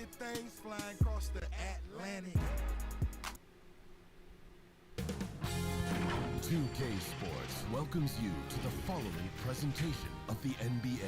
rocket things flying across the Atlantic. 2K Sports welcomes you to the following presentation of the NBA.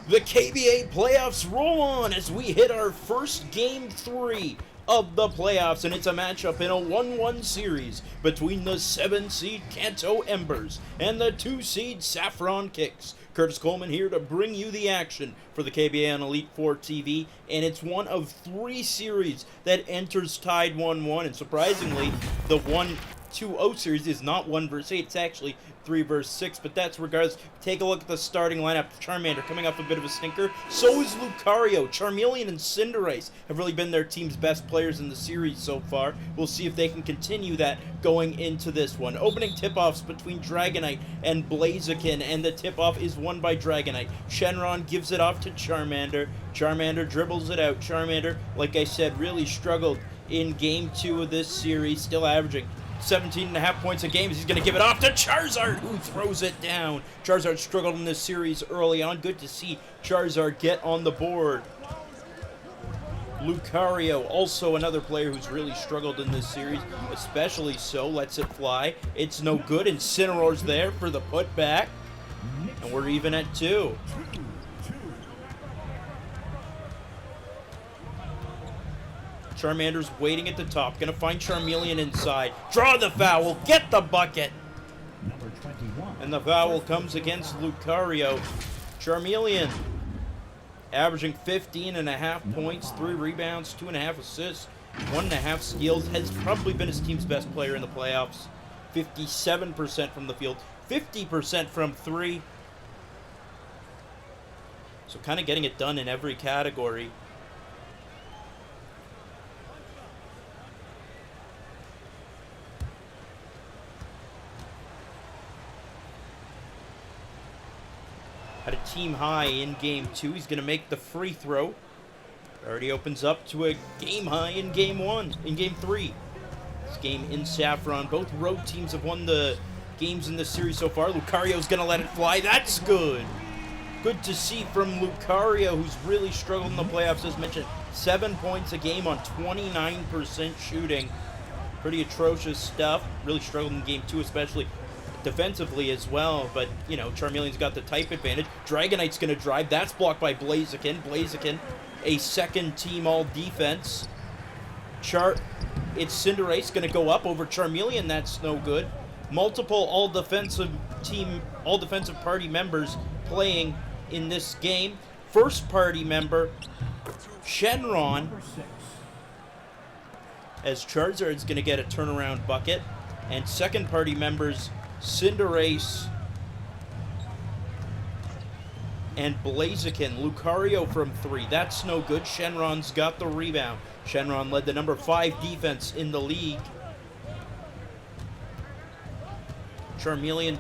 The KBA playoffs roll on as we hit our first Game 3 of the playoffs, and it's a matchup in a 1-1 series between the 7-seed Kanto Embers and the 2-seed Saffron Kicks. Curtis Coleman here to bring you the action for the KBA on Elite 4 TV, and it's one of 3 series that enters tied 1-1, and surprisingly, the 1-2-0 series is not 1 versus 8, it's actually 3 versus 6, but that's regardless. Take a look at the starting lineup. Charmander coming off a bit of a stinker. So is Lucario. Charmeleon and Cinderace have really been their team's best players in the series so far. We'll see if they can continue that going into this one. Opening tip-offs between Dragonite and Blaziken, and the tip-off is won by Dragonite. Shenron gives it off to Charmander. Charmander dribbles it out. Charmander, like I said, really struggled in Game 2 of this series, still averaging 17.5 points a game. He's going to give it off to Charizard, who throws it down. Charizard struggled in this series early on. Good to see Charizard get on the board. Lucario, also another player who's really struggled in this series, especially so. Lets it fly. It's no good. Incineroar's there for the putback. And we're even at 2. Charmander's waiting at the top. Gonna find Charmeleon inside. Draw the foul. Get the bucket. And the foul comes against Lucario. Charmeleon averaging 15.5 points, 3 rebounds, 2.5 assists, 1.5 steals. Has probably been his team's best player in the playoffs. 57% from the field, 50% from 3. So kind of getting it done in every category. Had a team high in Game 2. He's going to make the free throw. Already opens up to a game high in Game 3. This game in Saffron. Both road teams have won the games in this series so far. Lucario's going to let it fly. That's good. Good to see from Lucario, who's really struggled in the playoffs, as mentioned. 7 points a game on 29% shooting. Pretty atrocious stuff. Really struggled in Game 2, especially defensively as well, but, you know, Charmeleon's got the type advantage. Dragonite's going to drive. That's blocked by Blaziken. Blaziken, a second team all defense. It's Cinderace going to go up over Charmeleon. That's no good. Multiple all defensive party members playing in this game. First party member, Shenron, as Charizard's going to get a turnaround bucket. And second party members, Cinderace and Blaziken. Lucario from 3. That's no good. Shenron's got the rebound. Shenron led the number 5 defense in the league. Charmander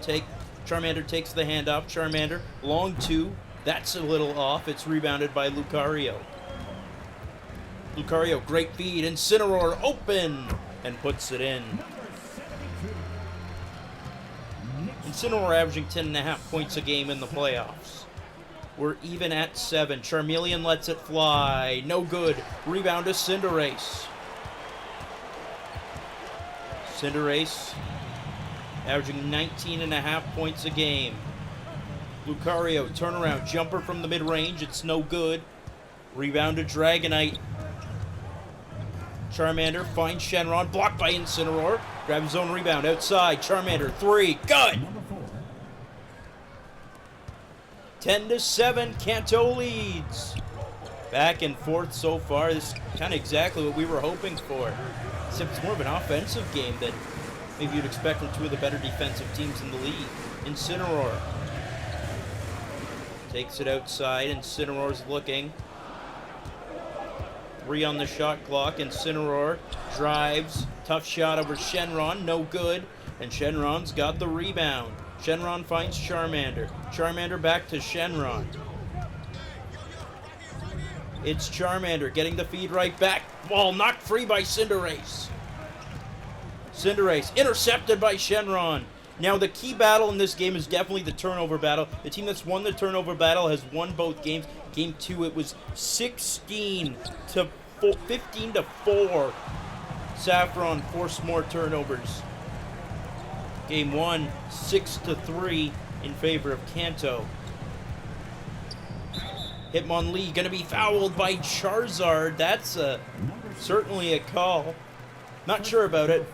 takes the handoff. Charmander, long 2. That's a little off. It's rebounded by Lucario. Lucario, great feed. Incineroar open and puts it in. Incineroar averaging 10.5 points a game in the playoffs. We're even at 7. Charmeleon lets it fly. No good. Rebound to Cinderace. Cinderace averaging 19.5 points a game. Lucario, turnaround, jumper from the mid-range. It's no good. Rebound to Dragonite. Charmander finds Shenron. Blocked by Incineroar. Grabs his own rebound outside. Charmander, 3. Good! 10-7, Kanto leads. Back and forth so far. This is kind of exactly what we were hoping for. Except it's more of an offensive game that maybe you'd expect from 2 of the better defensive teams in the league. Incineroar takes it outside. Incineroar's looking. 3 on the shot clock. Incineroar drives. Tough shot over Shenron. No good. And Shenron's got the rebound. Shenron finds Charmander. Charmander back to Shenron. It's Charmander getting the feed right back. Ball knocked free by Cinderace. Cinderace intercepted by Shenron. Now, the key battle in this game is definitely the turnover battle. The team that's won the turnover battle has won both games. Game 2, it was 15 to 4. Saffron forced more turnovers. Game 1, 6-3 in favor of Kanto. Hitmonlee going to be fouled by Charizard. That's certainly a call. Not sure about it.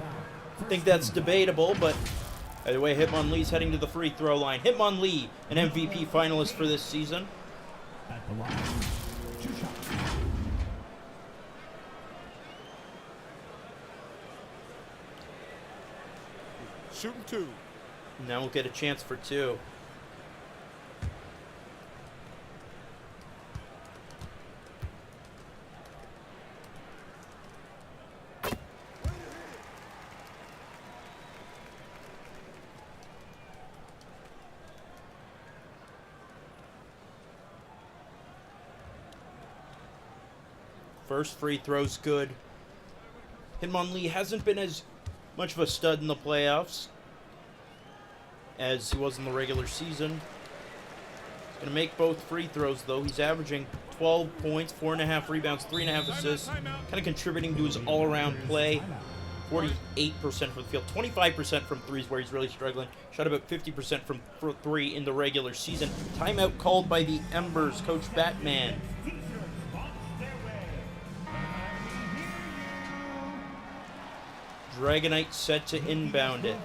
I think that's debatable, but either way, Hitmonlee's heading to the free throw line. Hitmonlee, an MVP finalist for this season. At the line, 2 shots. Shooting 2. Now we'll get a chance for 2. First free throw's good. Hitmonlee hasn't been as much of a stud in the playoffs as he was in the regular season. He's going to make both free throws, though. He's averaging 12 points, 4.5 rebounds, 3.5 assists, kind of contributing to his all-around play. 48% from the field, 25% from threes where he's really struggling. Shot about 50% from 3 in the regular season. Timeout called by the Embers, Coach Batman. Dragonite set to inbound it.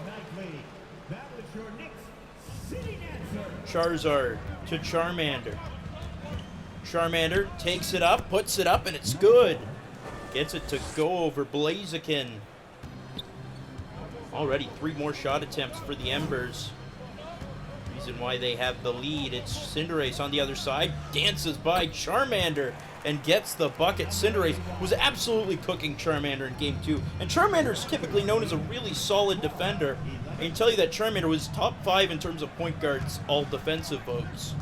Charizard to Charmander. Charmander takes it up, puts it up, and it's good. Gets it to go over Blaziken. Already 3 more shot attempts for the Embers. Reason why they have the lead. It's Cinderace on the other side. Dances by Charmander and gets the bucket. Cinderace was absolutely cooking Charmander in Game 2. And Charmander is typically known as a really solid defender. I can tell you that Charmander was top 5 in terms of point guards, all defensive votes.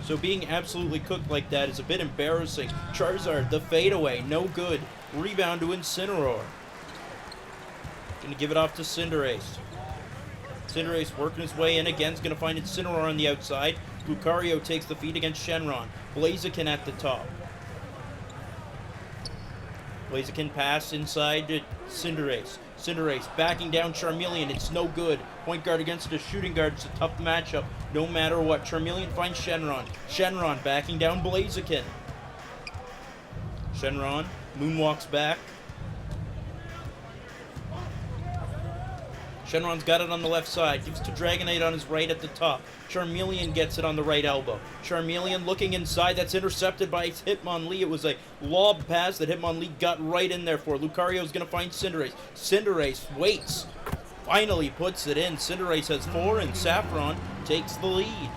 So being absolutely cooked like that is a bit embarrassing. Charizard, the fadeaway, no good. Rebound to Incineroar. Gonna give it off to Cinderace. Cinderace working his way in again. Is gonna find Incineroar on the outside. Lucario takes the feed against Shenron. Blaziken at the top. Blaziken pass inside to Cinderace. Cinderace backing down Charmeleon. It's no good. Point guard against a shooting guard. It's a tough matchup no matter what. Charmeleon finds Shenron. Shenron backing down Blaziken. Shenron moonwalks back. Shenron's got it on the left side. Gives to Dragonite on his right at the top. Charmeleon gets it on the right elbow. Charmeleon looking inside. That's intercepted by Hitmonlee. It was a lob pass that Hitmonlee got right in there for. Lucario's going to find Cinderace. Cinderace waits. Finally puts it in. Cinderace has 4 and Saffron takes the lead.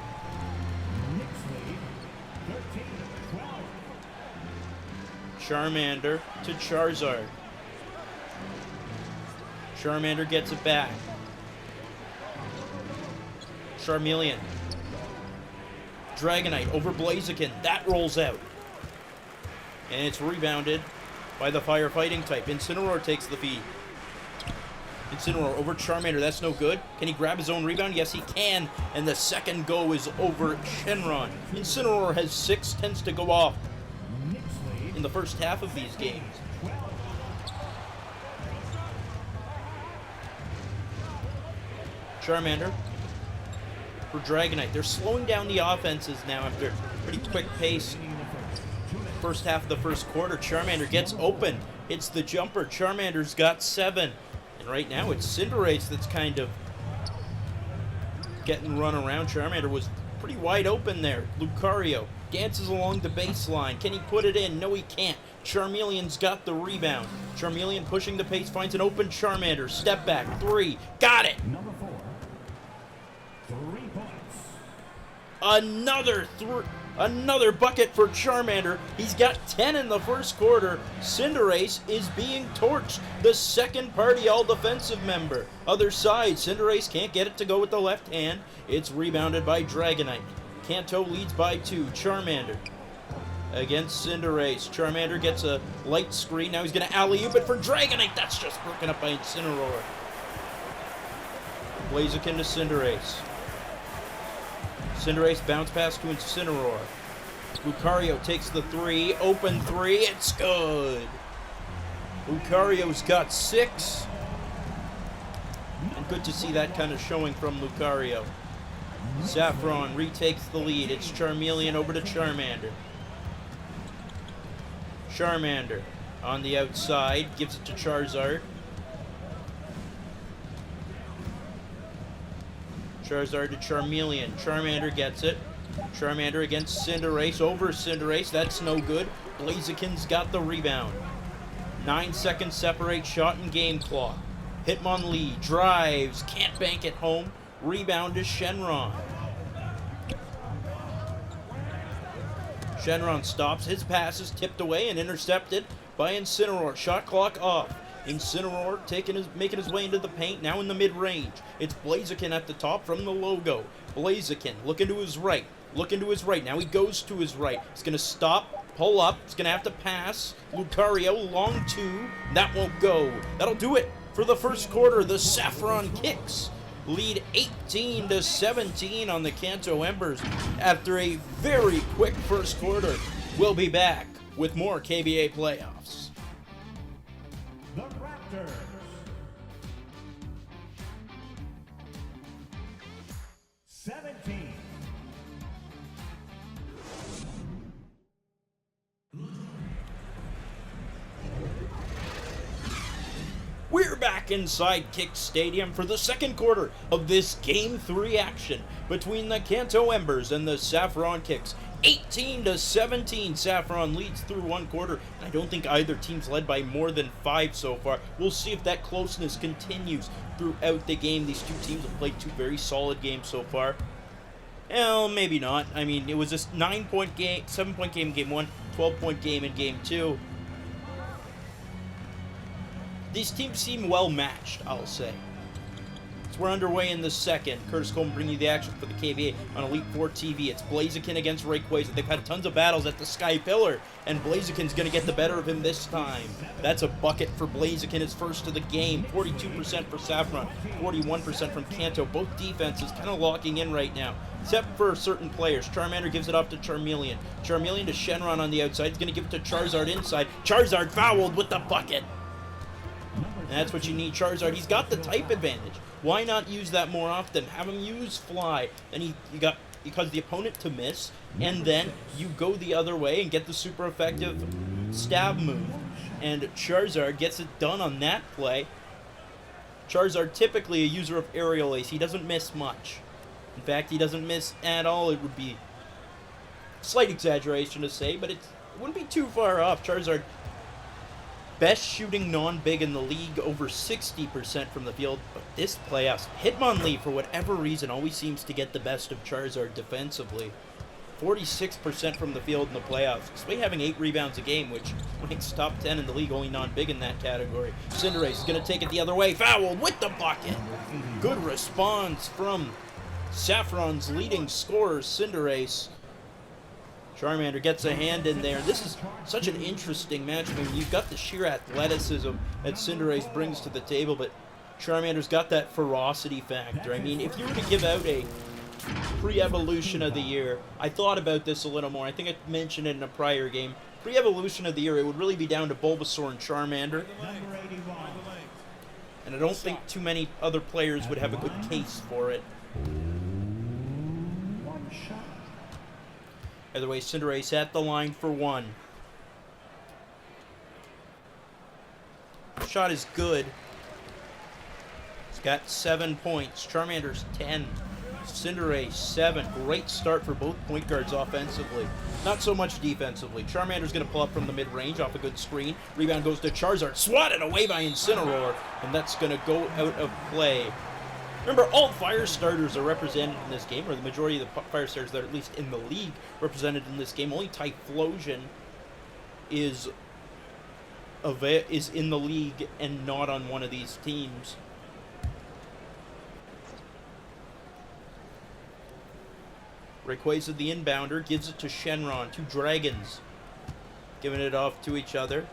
Charmander to Charizard. Charmander gets it back. Charmeleon. Dragonite over Blaziken. That rolls out. And it's rebounded by the firefighting type. Incineroar takes the feed. Incineroar over Charmander. That's no good. Can he grab his own rebound? Yes, he can. And the second go is over Shenron. Incineroar has 6, tends to go off in the first half of these games. Charmander for Dragonite. They're slowing down the offenses now after pretty quick pace. First half of the first quarter, Charmander gets open. Hits the jumper. Charmander's got 7. And right now it's Cinderace that's kind of getting run around. Charmander was pretty wide open there. Lucario dances along the baseline. Can he put it in? No, he can't. Charmeleon's got the rebound. Charmeleon pushing the pace, finds an open Charmander. Step back, 3. Got it! Number 4. 3 points. Another bucket for Charmander. He's got 10 in the first quarter. Cinderace is being torched. The second party all-defensive member. Other side, Cinderace can't get it to go with the left hand. It's rebounded by Dragonite. Kanto leads by 2. Charmander against Cinderace. Charmander gets a light screen. Now he's going to alley-oop it for Dragonite. That's just broken up by Incineroar. Blaziken to Cinderace. Cinderace bounce pass to Incineroar. Lucario takes the 3. Open 3. It's good. Lucario's got 6. And good to see that kind of showing from Lucario. Saffron retakes the lead. It's Charmeleon over to Charmander. Charmander on the outside. Gives it to Charizard. Charizard to Charmeleon. Charmander gets it. Charmander against Cinderace. Over Cinderace. That's no good. Blaziken's got the rebound. 9 seconds separate shot and game clock. Hitmonlee drives. Can't bank it home. Rebound to Shenron. Shenron stops. His pass is tipped away and intercepted by Incineroar. Shot clock off. Incineroar making his way into the paint, now in the mid-range. It's Blaziken at the top from the logo. Blaziken looking to his right. Looking to his right. Now he goes to his right. He's going to stop, pull up. He's going to have to pass. Lucario, long 2. That won't go. That'll do it for the first quarter. The Saffron Kicks lead 18-17 on the Kanto Embers after a very quick first quarter. We'll be back with more KBA playoffs. The Raptors. We're back inside Kick Stadium for the second quarter of this Game 3 action between the Kanto Embers and the Saffron Kicks. 18-17, Saffron leads through one quarter. I don't think either team's led by more than 5 so far. We'll see if that closeness continues throughout the game. These two teams have played 2 very solid games so far. Well, maybe not. I mean, it was a 9-point game, 7-point game in Game 1, 12-point game in Game 2. These teams seem well matched, I'll say. So we're underway in the second. Curtis Coleman bringing you the action for the KBA on Elite 4 TV. It's Blaziken against Rayquaza. They've had tons of battles at the Sky Pillar, and Blaziken's going to get the better of him this time. That's a bucket for Blaziken, his first of the game. 42% for Saffron, 41% from Kanto. Both defenses kind of locking in right now, except for certain players. Charmander gives it off to Charmeleon. Charmeleon to Shenron on the outside. He's going to give it to Charizard inside. Charizard fouled with the bucket. And that's what you need, Charizard. He's got the type advantage. Why not use that more often? Have him use Fly. Then you cause the opponent to miss, and then you go the other way and get the super effective stab move. And Charizard gets it done on that play. Charizard typically a user of Aerial Ace. He doesn't miss much. In fact, he doesn't miss at all. It would be a slight exaggeration to say, but it wouldn't be too far off. Charizard, best shooting non-big in the league, over 60% from the field. But this playoffs, Hitmonlee, for whatever reason, always seems to get the best of Charizard defensively. 46% from the field in the playoffs, despite having 8 rebounds a game, which ranks top 10 in the league, only non-big in that category. Cinderace is going to take it the other way, fouled with the bucket. Good response from Saffron's leading scorer, Cinderace. Charmander gets a hand in there. This is such an interesting match. I mean, you've got the sheer athleticism that Cinderace brings to the table, but Charmander's got that ferocity factor. I mean, if you were to give out a pre-evolution of the year, I thought about this a little more. I think I mentioned it in a prior game. Pre-evolution of the year, it would really be down to Bulbasaur and Charmander. And I don't think too many other players would have a good case for it. Either way, Cinderace at the line for 1. Shot is good. He's got 7 points. Charmander's 10. Cinderace 7. Great start for both point guards offensively. Not so much defensively. Charmander's going to pull up from the mid-range off a good screen. Rebound goes to Charizard. Swatted away by Incineroar. And that's going to go out of play. Remember, all fire starters are represented in this game, or the majority of the fire starters that are at least in the league represented in this game. Only Typhlosion is in the league and not on one of these teams. Rayquaza, the inbounder, gives it to Shenron. 2 dragons giving it off to each other.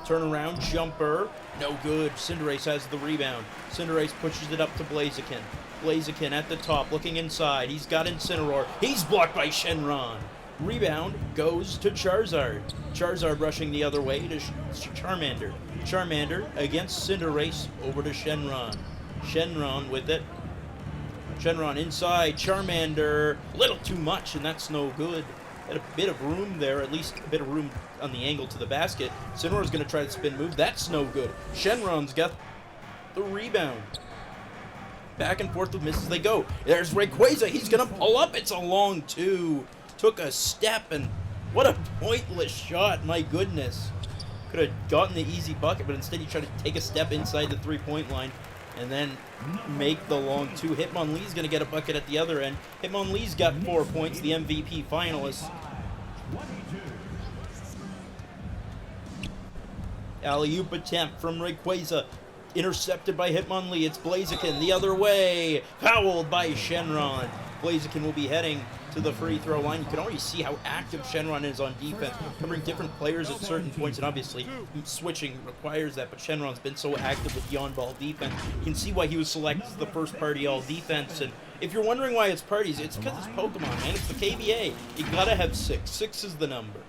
Turnaround jumper. No good. Cinderace has the rebound. Cinderace pushes it up to Blaziken. Blaziken at the top, looking inside. He's got Incineroar. He's blocked by Shenron. Rebound goes to Charizard. Charizard rushing the other way to Charmander. Charmander against Cinderace, over to Shenron. Shenron with it. Shenron inside. Charmander. A little too much, and that's no good. Had a bit of room there, at least a bit of room on the angle to the basket. Incineroar's going to try the spin move. That's no good. Shenron's got the rebound. Back and forth with misses they go. There's Rayquaza. He's going to pull up. It's a long two. Took a step, and what a pointless shot. My goodness. Could have gotten the easy bucket, but instead he tried to take a step inside the three-point line and then make the long two. Hitmonlee's going to get a bucket at the other end. Hitmonlee's got 4 points, the MVP finalist. Alley-oop attempt from Rayquaza. Intercepted by Hitmonlee. It's Blaziken the other way. Fouled by Shenron. Blaziken will be heading to the free throw line. You can already see how active Shenron is on defense, covering different players at certain points, and obviously switching requires that, but Shenron's been so active with the on-ball defense. You can see why he was selected as the first party all-defense, and if you're wondering why it's parties, it's because it's Pokemon, man. It's the KBA. You gotta have 6. 6 is the number.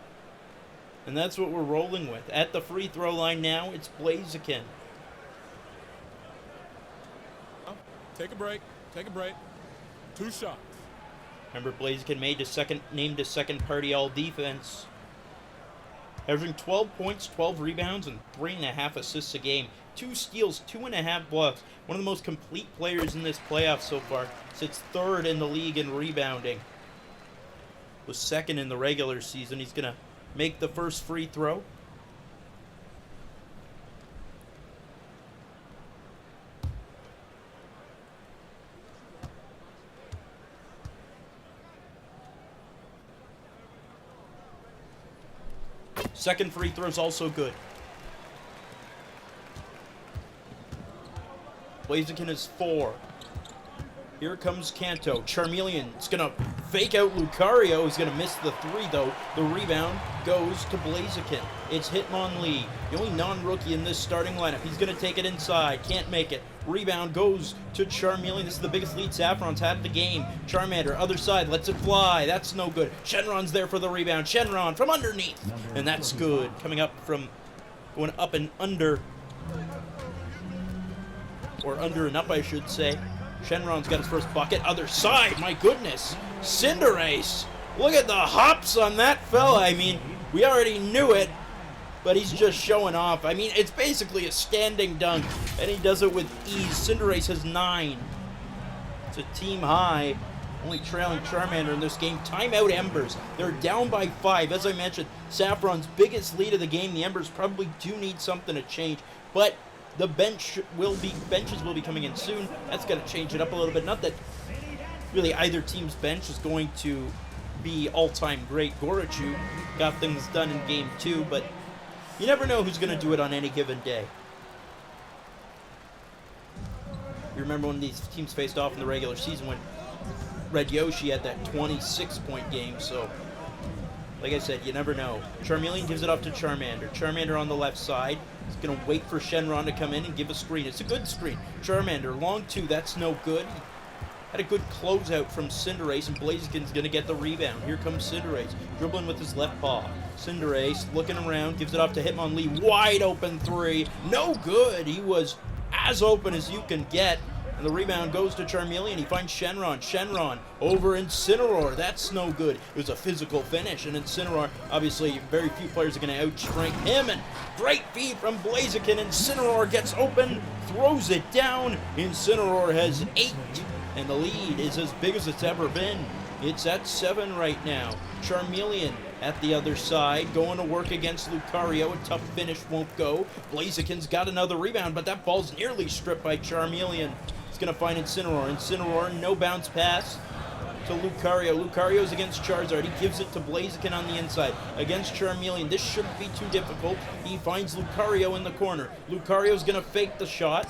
And that's what we're rolling with. At the free throw line now, it's Blaziken. Take a break. Take a break. 2 shots. Remember, Blaziken named a second party all defense. Averaging 12 points, 12 rebounds, and 3.5 assists a game. 2 steals, 2.5 blocks. One of the most complete players in this playoff so far. Sits 3rd in the league in rebounding. Was 2nd in the regular season. He's going to make the first free throw. Second free throw's also good. Blaziken is 4. Here comes Kanto. Charmeleon is going to fake out Lucario. He's going to miss the 3, though. The rebound goes to Blaziken. It's Hitmonlee, the only non-rookie in this starting lineup. He's going to take it inside. Can't make it. Rebound goes to Charmeleon. This is the biggest lead Saffron's had in the game. Charmander, other side, lets it fly. That's no good. Shenron's there for the rebound. Shenron from underneath. And that's good. Coming up from, going up and under. Or under and up, I should say. Shenron's got his first bucket. Other side, my goodness. Cinderace. Look at the hops on that fella. I mean, we already knew it, but he's just showing off. I mean, it's basically a standing dunk, and he does it with ease. Cinderace has 9. It's a team high. Only trailing Charmander in this game. Timeout Embers. They're down by 5. As I mentioned, Saffron's biggest lead of the game. The Embers probably do need something to change, but the benches will be coming in soon. That's going to change it up a little bit. Not that really either team's bench is going to be all-time great. Gorochu got things done in Game 2, but you never know who's going to do it on any given day. You remember when these teams faced off in the regular season when Red Yoshi had that 26-point game, so like I said, you never know. Charmeleon gives it up to Charmander. Charmander on the left side. He's going to wait for Shenron to come in and give a screen. It's a good screen. Charmander, long 2, that's no good. Had a good closeout from Cinderace, and Blaziken's going to get the rebound. Here comes Cinderace, dribbling with his left paw. Cinderace looking around, gives it off to Hitmonlee. Wide open 3. No good. He was as open as you can get. And the rebound goes to Charmeleon. He finds Shenron. Shenron over Incineroar. That's no good. It was a physical finish. And Incineroar, obviously, very few players are going to outstrength him. And great feed from Blaziken. Incineroar gets open, throws it down. Incineroar has 8. And the lead is as big as it's ever been. It's at 7 right now. Charmeleon at the other side, going to work against Lucario. A tough finish won't go. Blaziken's got another rebound, but that ball's nearly stripped by Charmeleon. He's going to find Incineroar. Incineroar, no bounce pass to Lucario. Lucario's against Charizard. He gives it to Blaziken on the inside. Against Charmeleon, this shouldn't be too difficult. He finds Lucario in the corner. Lucario's going to fake the shot.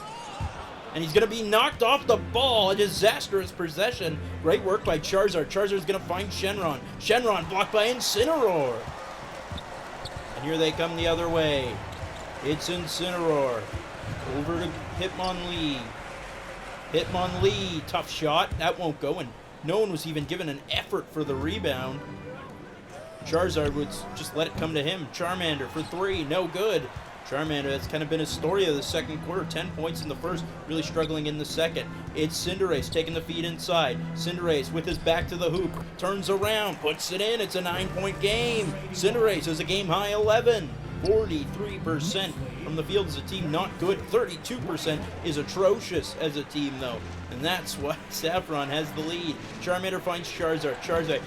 And he's going to be knocked off the ball. A disastrous possession. Great work by Charizard. Charizard's going to find Shenron. Shenron blocked by Incineroar. And here they come the other way. It's Incineroar. Over to Hitmonlee. Hitmonlee, tough shot. That won't go, and no one was even given an effort for the rebound. Charizard would just let it come to him. Charmander for 3, no good. Charmander, that's kind of been his story of the second quarter. 10 points in the first, really struggling in the second. It's Cinderace taking the feed inside. Cinderace with his back to the hoop, turns around, puts it in. It's a 9-point game. Cinderace is a game-high 11. 43% from the field as a team, not good. 32% is atrocious as a team, though. And that's why Saffron has the lead. Charmander finds Charizard. Charizard,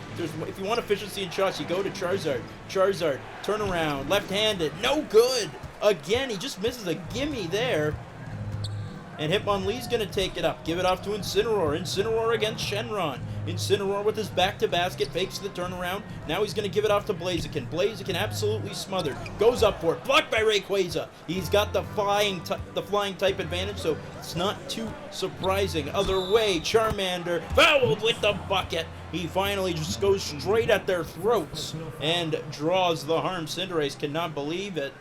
if you want efficiency in shots, you go to Charizard. Charizard, turn around, left-handed, no good. Again, he just misses a gimme there. And Hitmonlee's going to take it up. Give it off to Incineroar. Incineroar against Shenron. Incineroar with his back to basket. Fakes the turnaround. Now he's going to give it off to Blaziken. Blaziken absolutely smothered. Goes up for it. Blocked by Rayquaza. He's got the flying type advantage, so it's not too surprising. Other way, Charmander fouled with the bucket. He finally just goes straight at their throats and draws the harm. Cinderace cannot believe it.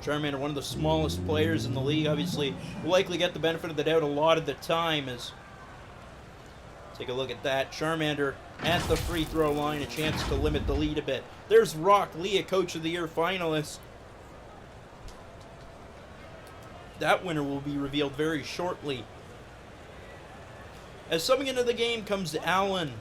Charmander, one of the smallest players in the league, obviously will likely get the benefit of the doubt a lot of the time. Take a look at that. Charmander at the free throw line, a chance to limit the lead a bit. There's Rock Lee, a Coach of the Year finalist. That winner will be revealed very shortly. As subbing into the game comes Allen.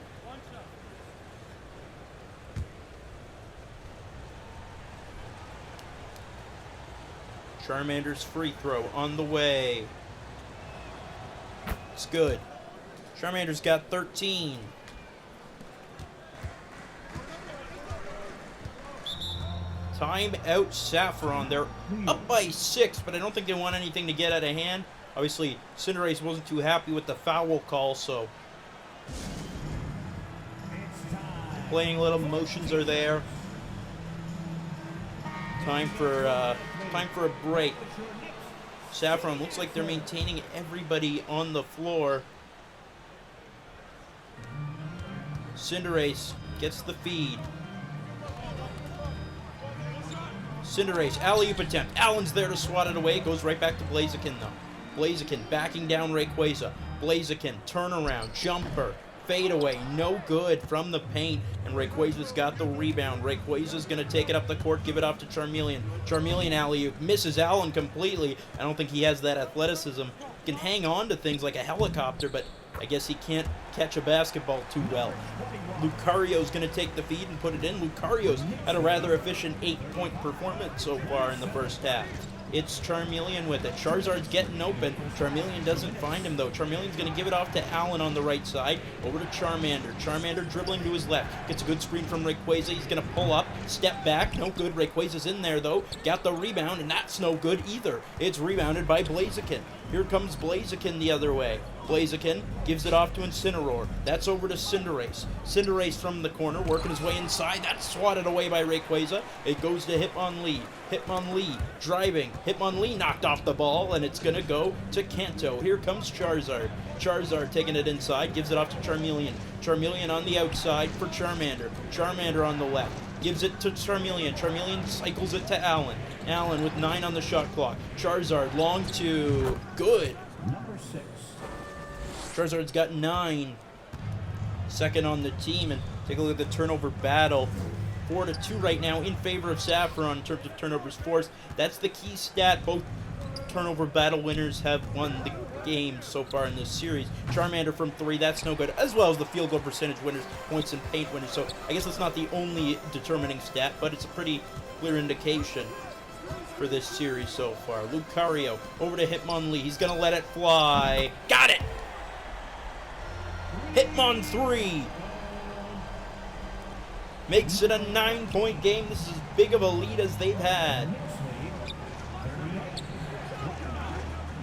Charmander's free throw on the way. It's good. Charmander's got 13. Time out Saffron. They're up by 6, but I don't think they want anything to get out of hand. Obviously, Cinderace wasn't too happy with the foul call, so playing little motions are there. Time for a break. Saffron looks like they're maintaining everybody on the floor. Cinderace gets the feed. Cinderace, alley-oop attempt. Allen's there to swat it away. Goes right back to Blaziken, though. Blaziken backing down Rayquaza. Blaziken, turnaround, jumper, fadeaway, no good from the paint, and Rayquaza's got the rebound. Rayquaza's going to take it up the court, give it off to Charmeleon. Charmeleon alley-oop, misses Allen completely. I don't think he has that athleticism. He can hang on to things like a helicopter, but I guess he can't catch a basketball too well. Lucario's going to take the feed and put it in. Lucario's had a rather efficient 8-point performance so far in the first half. It's Charmeleon with it. Charizard's getting open. Charmeleon doesn't find him, though. Charmeleon's going to give it off to Allen on the right side. Over to Charmander. Charmander dribbling to his left. Gets a good screen from Rayquaza. He's going to pull up. Step back. No good. Rayquaza's in there, though. Got the rebound, and that's no good either. It's rebounded by Blaziken. Here comes Blaziken the other way. Blaziken gives it off to Incineroar. That's over to Cinderace. Cinderace from the corner, working his way inside. That's swatted away by Rayquaza. It goes to Hitmonlee. Hitmonlee driving. Hitmonlee knocked off the ball, and it's going to go to Kanto. Here comes Charizard. Charizard taking it inside, gives it off to Charmeleon. Charmeleon on the outside for Charmander. Charmander on the left. Gives it to Charmeleon. Charmeleon cycles it to Allen. Allen with 9 on the shot clock. Charizard long two. Good. Number 6. Charizard's got 9. Second on the team. And take a look at the turnover battle. 4-2 right now in favor of Saffron in terms of turnovers forced. That's the key stat. Both turnover battle winners have won the game so far in this series. Charmander from 3, that's no good, as well as the field goal percentage winners, points and paint winners. So I guess that's not the only determining stat, but it's a pretty clear indication for this series so far. Lucario over to Hitmonlee. He's going to let it fly. Got it! Hitmon 3. Makes it a 9-point game. This is as big of a lead as they've had.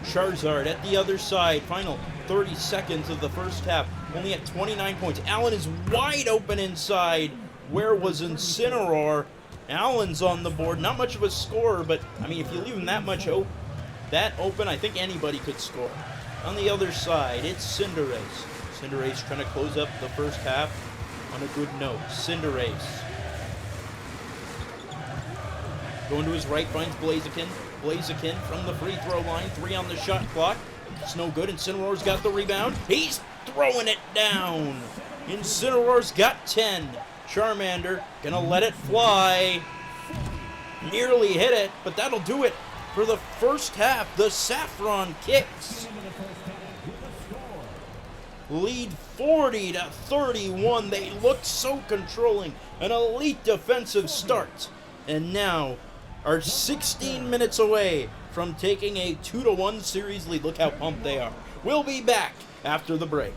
Charizard at the other side. Final 30 seconds of the first half. Only at 29 points. Allen is wide open inside. Where was Incineroar? Allen's on the board. Not much of a scorer, but, I mean, if you leave him that much open, I think anybody could score. On the other side, it's Cinderace. Cinderace trying to close up the first half on a good note. Cinderace. Going to his right, finds Blaziken. Blaziken from the free throw line. 3 on the shot clock. It's no good. Incineroar's got the rebound. He's throwing it down. Incineroar's got 10. Charmander gonna let it fly. Nearly hit it, but that'll do it for the first half. The Saffron Kicks lead 40-31. They look so controlling. An elite defensive start. And now are 16 minutes away from taking a 2-1 series lead. Look how pumped they are. We'll be back after the break.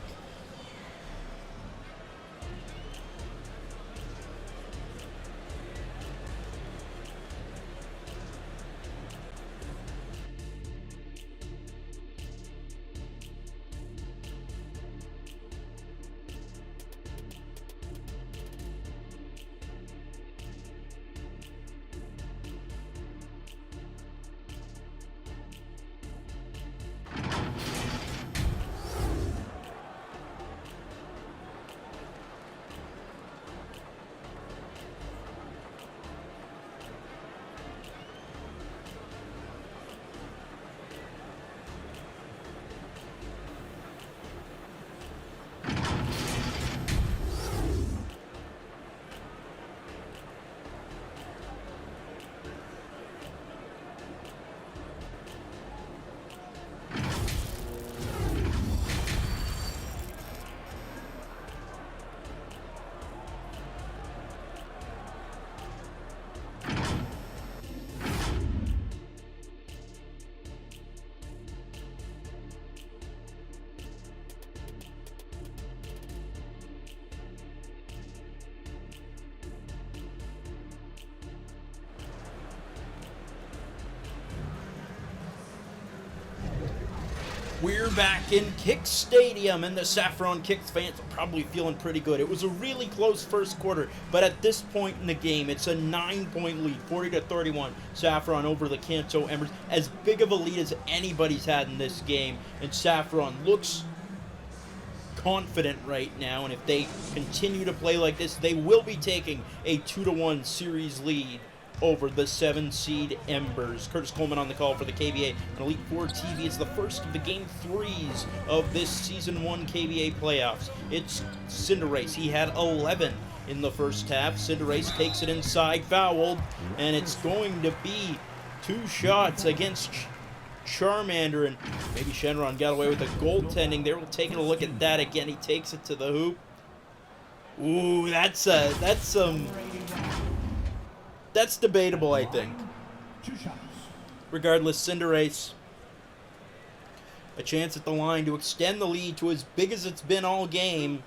We're back in Kick Stadium, and the Saffron Kicks fans are probably feeling pretty good. It was a really close first quarter, but at this point in the game, it's a 9-point lead, 40-31. Saffron over the Kanto Embers. As big of a lead as anybody's had in this game, and Saffron looks confident right now, and if they continue to play like this, they will be taking a 2-1 series lead over the 7-seed Embers. Curtis Coleman on the call for the KBA on Elite 4 TV. It's the first of the Game 3s of this Season 1 KBA playoffs. It's Cinderace. He had 11 in the first half. Cinderace takes it inside, fouled, and it's going to be 2 shots against Charmander, and maybe Shenron got away with the goaltending there. We're taking a look at that again. He takes it to the hoop. Ooh, that's debatable, I think. Regardless, Cinderace, a chance at the line to extend the lead to as big as it's been all game,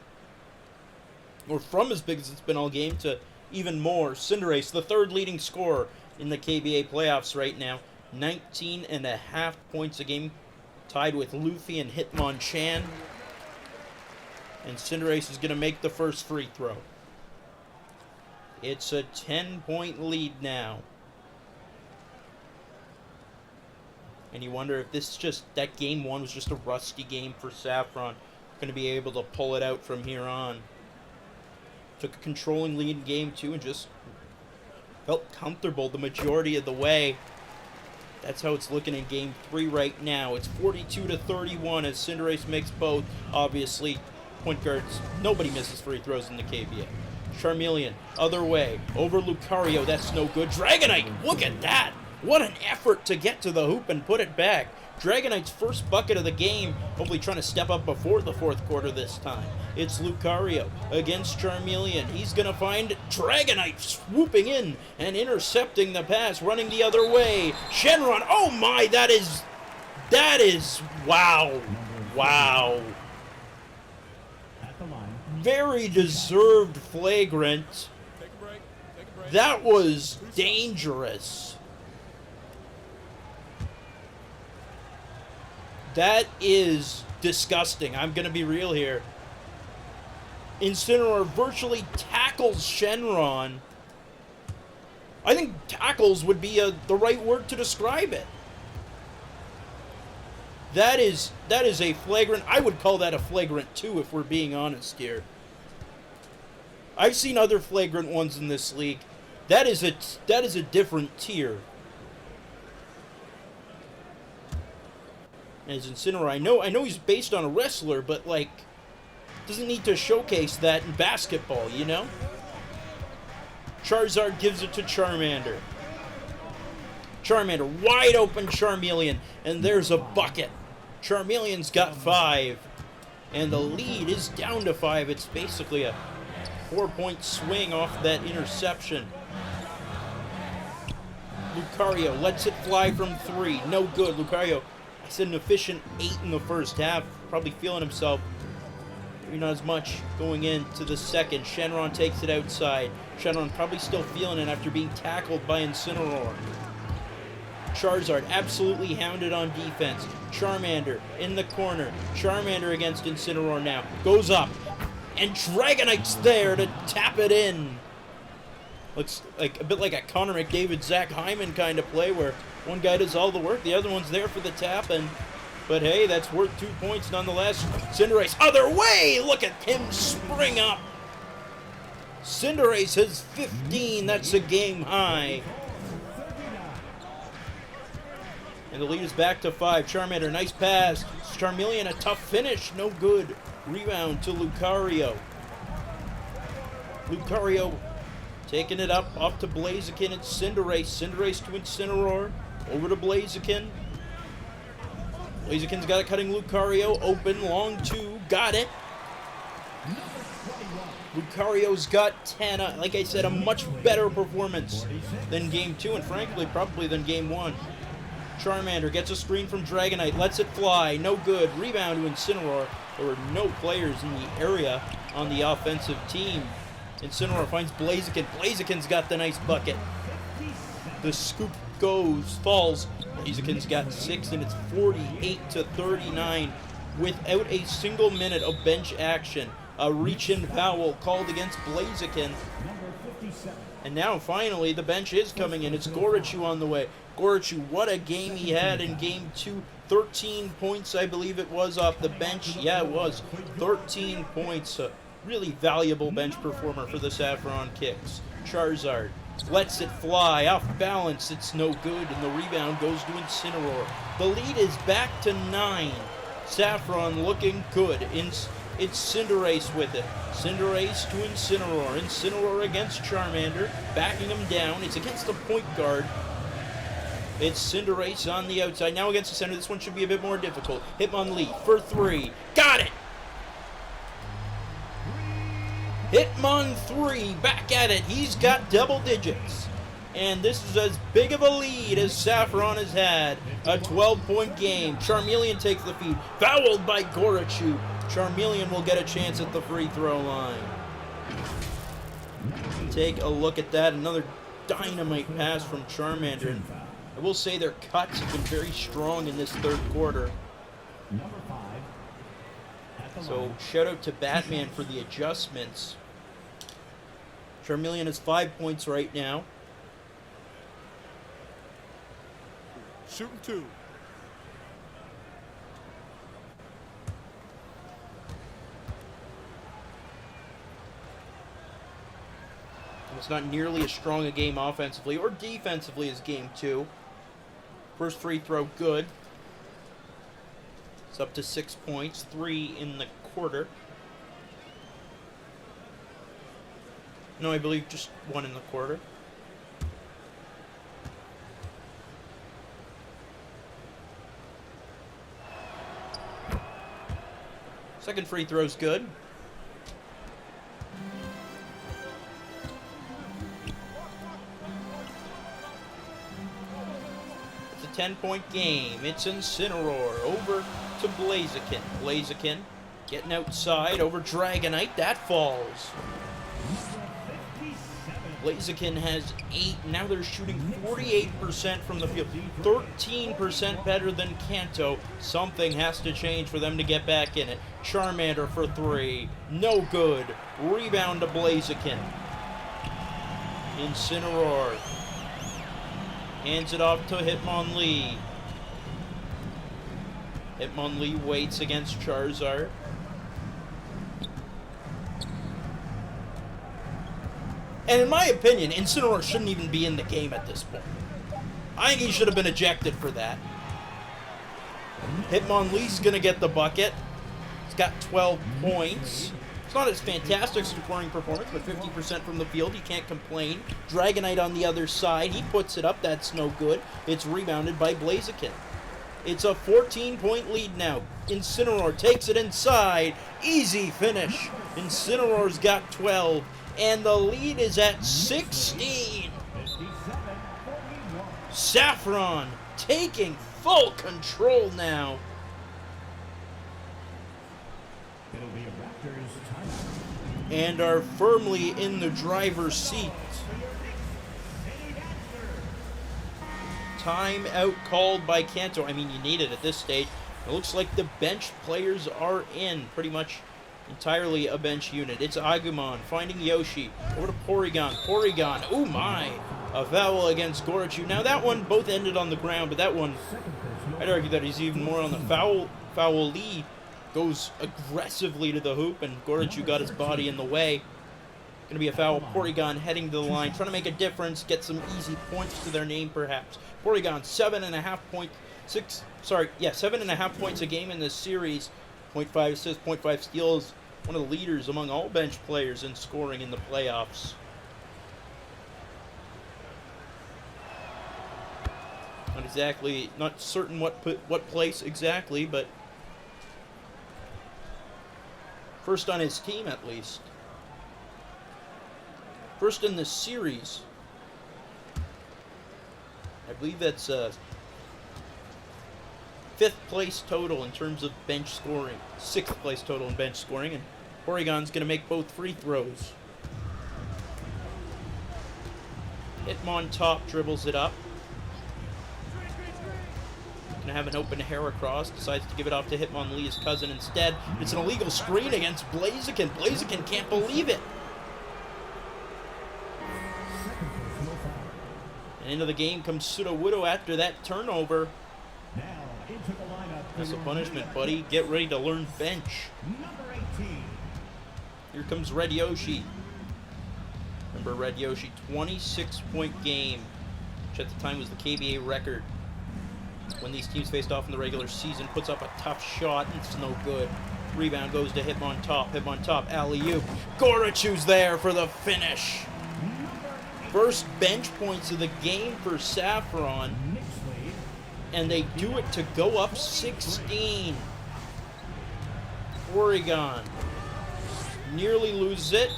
or from as big as it's been all game to even more. Cinderace, the third leading scorer in the KBA playoffs right now, 19.5 points a game, tied with Luffy and Hitmonchan. And Cinderace is going to make the first free throw. It's a 10-point lead now. And you wonder if this is just, that game 1 was just a rusty game for Saffron. Going to be able to pull it out from here on. Took a controlling lead in game 2 and just felt comfortable the majority of the way. That's how it's looking in game 3 right now. It's 42-31 as Cinderace makes both. Obviously, point guards, nobody misses free throws in the KBA. Charmeleon, other way, over Lucario, that's no good. Dragonite, look at that! What an effort to get to the hoop and put it back. Dragonite's first bucket of the game, hopefully trying to step up before the fourth quarter this time. It's Lucario against Charmeleon. He's going to find Dragonite swooping in and intercepting the pass, running the other way. Shenron, oh my, that is, wow, wow. Very deserved flagrant. Take a break. Take a break. That was dangerous. That is disgusting. I'm going to be real here. Incineroar virtually tackles Shenron. I think tackles would be the right word to describe it. That is a flagrant. I would call that a flagrant 2 if we're being honest here. I've seen other flagrant ones in this league. That is a different tier. As Incineroar, I know he's based on a wrestler, but like doesn't need to showcase that in basketball, you know? Charizard gives it to Charmander. Charmander, wide open Charmeleon, and there's a bucket. Charmeleon's got 5, and the lead is down to 5. It's basically a 4-point swing off that interception. Lucario lets it fly from 3. No good. Lucario, I said an efficient 8 in the first half. Probably feeling himself. Maybe not as much going into the second. Shenron takes it outside. Shenron probably still feeling it after being tackled by Incineroar. Charizard absolutely hounded on defense. Charmander in the corner. Charmander against Incineroar now. Goes up. And Dragonite's there to tap it in. Looks like a bit like a Connor McDavid, Zach Hyman kind of play where one guy does all the work, the other one's there for the tap, but hey, that's worth 2 points nonetheless. Cinderace, other way! Look at him spring up. Cinderace has 15, that's a game high. And the lead is back to 5. Charmander, nice pass. Charmeleon, a tough finish, no good. Rebound to Lucario. Lucario taking it up, off to Blaziken and Cinderace. Cinderace to Incineroar. Over to Blaziken. Blaziken's got it, cutting Lucario. Open, long 2. Got it. Lucario's got 10. Like I said, a much better performance than Game 2, and frankly, probably than Game 1. Charmander gets a screen from Dragonite. Lets it fly. No good. Rebound to Incineroar. There were no players in the area on the offensive team. Incineroar finds Blaziken. Blaziken's got the nice bucket. The scoop falls. Blaziken's got 6, and it's 48-39 without a single minute of bench action. A reach-in foul called against Blaziken. And now, finally, the bench is coming in. It's Gorichu on the way. Gorichu, what a game he had in Game 2. 13 points, I believe it was, off the bench. Yeah, it was. 13 points. Really valuable bench performer for the Saffron Kicks. Charizard lets it fly. Off balance, it's no good, and the rebound goes to Incineroar. The lead is back to 9. Saffron looking good. It's Cinderace with it. Cinderace to Incineroar. Incineroar against Charmander, backing him down. It's against the point guard. It's Cinderace on the outside. Now against the center. This one should be a bit more difficult. Hitmonlee for 3. Got it! Hitmon3 back at it. He's got double digits. And this is as big of a lead as Saffron has had. A 12-point game. Charmeleon takes the feed. Fouled by Gorichu. Charmeleon will get a chance at the free throw line. Take a look at that. Another dynamite pass from Charmander. And I will say their cuts have been very strong in this third quarter. So shout out to Batman for the adjustments. Charmeleon has 5 points right now. Shooting 2. It's not nearly as strong a game offensively or defensively as Game 2. First free throw, good. It's up to 6 points, 3 in the quarter. No, I believe just 1 in the quarter. Second free throw's good. It's a 10-point game. It's Incineroar over to Blaziken. Blaziken getting outside over Dragonite. That falls. Blaziken has 8. Now they're shooting 48% from the field. 13% better than Kanto. Something has to change for them to get back in it. Charmander for 3. No good. Rebound to Blaziken. Incineroar hands it off to Hitmonlee. Hitmonlee waits against Charizard. And in my opinion, Incineroar shouldn't even be in the game at this point. I think he should have been ejected for that. Hitmonlee's going to get the bucket. He's got 12 points. It's not his fantastic scoring performance, but 50% from the field. He can't complain. Dragonite on the other side. He puts it up. That's no good. It's rebounded by Blaziken. It's a 14-point lead now. Incineroar takes it inside. Easy finish. Incineroar's got 12. And the lead is at 16. Saffron taking full control now. It'll be a Raptors timeout. And are firmly in the driver's seat. Timeout called by Kanto. I mean, you need it at this stage. It looks like the bench players are in. Pretty much entirely a bench unit. It's Agumon finding Yoshi. Over to Porygon. Porygon. Oh my. A foul against Gorachu. Now that one both ended on the ground, but that one, I'd argue that he's even more on the foul lead. Goes aggressively to the hoop, and Gorachu got his body in the way. Going to be a foul. Porygon heading to the line, trying to make a difference, get some easy points to their name, perhaps. Porygon, 7.5 points a game in this series. 0.5 assists, 0.5 steals. One of the leaders among all bench players in scoring in the playoffs. Not certain what place exactly, but first on his team at least. First in this series. I believe that's 5th place total in terms of bench scoring. 6th place total in bench scoring, and Porygon's going to make both free throws. Hitmontop dribbles it up. Gonna have an open Heracross, decides to give it off to Hitmonlee, his cousin, instead. It's an illegal screen against Blaziken. Blaziken can't believe it. And into the game comes Sudowoodo after that turnover. Now into the lineup. That's a punishment, buddy. Get ready to learn bench. Number 18. Here comes Red Yoshi. Remember Red Yoshi, 26-point game, which at the time was the KBA record. When these teams faced off in the regular season, puts up a tough shot, and it's no good. Rebound goes to Hitmontop. Hitmontop, alley-oop. Gorachu's there for the finish. First bench points of the game for Saffron. And they do it to go up 16. Porygon nearly loses it.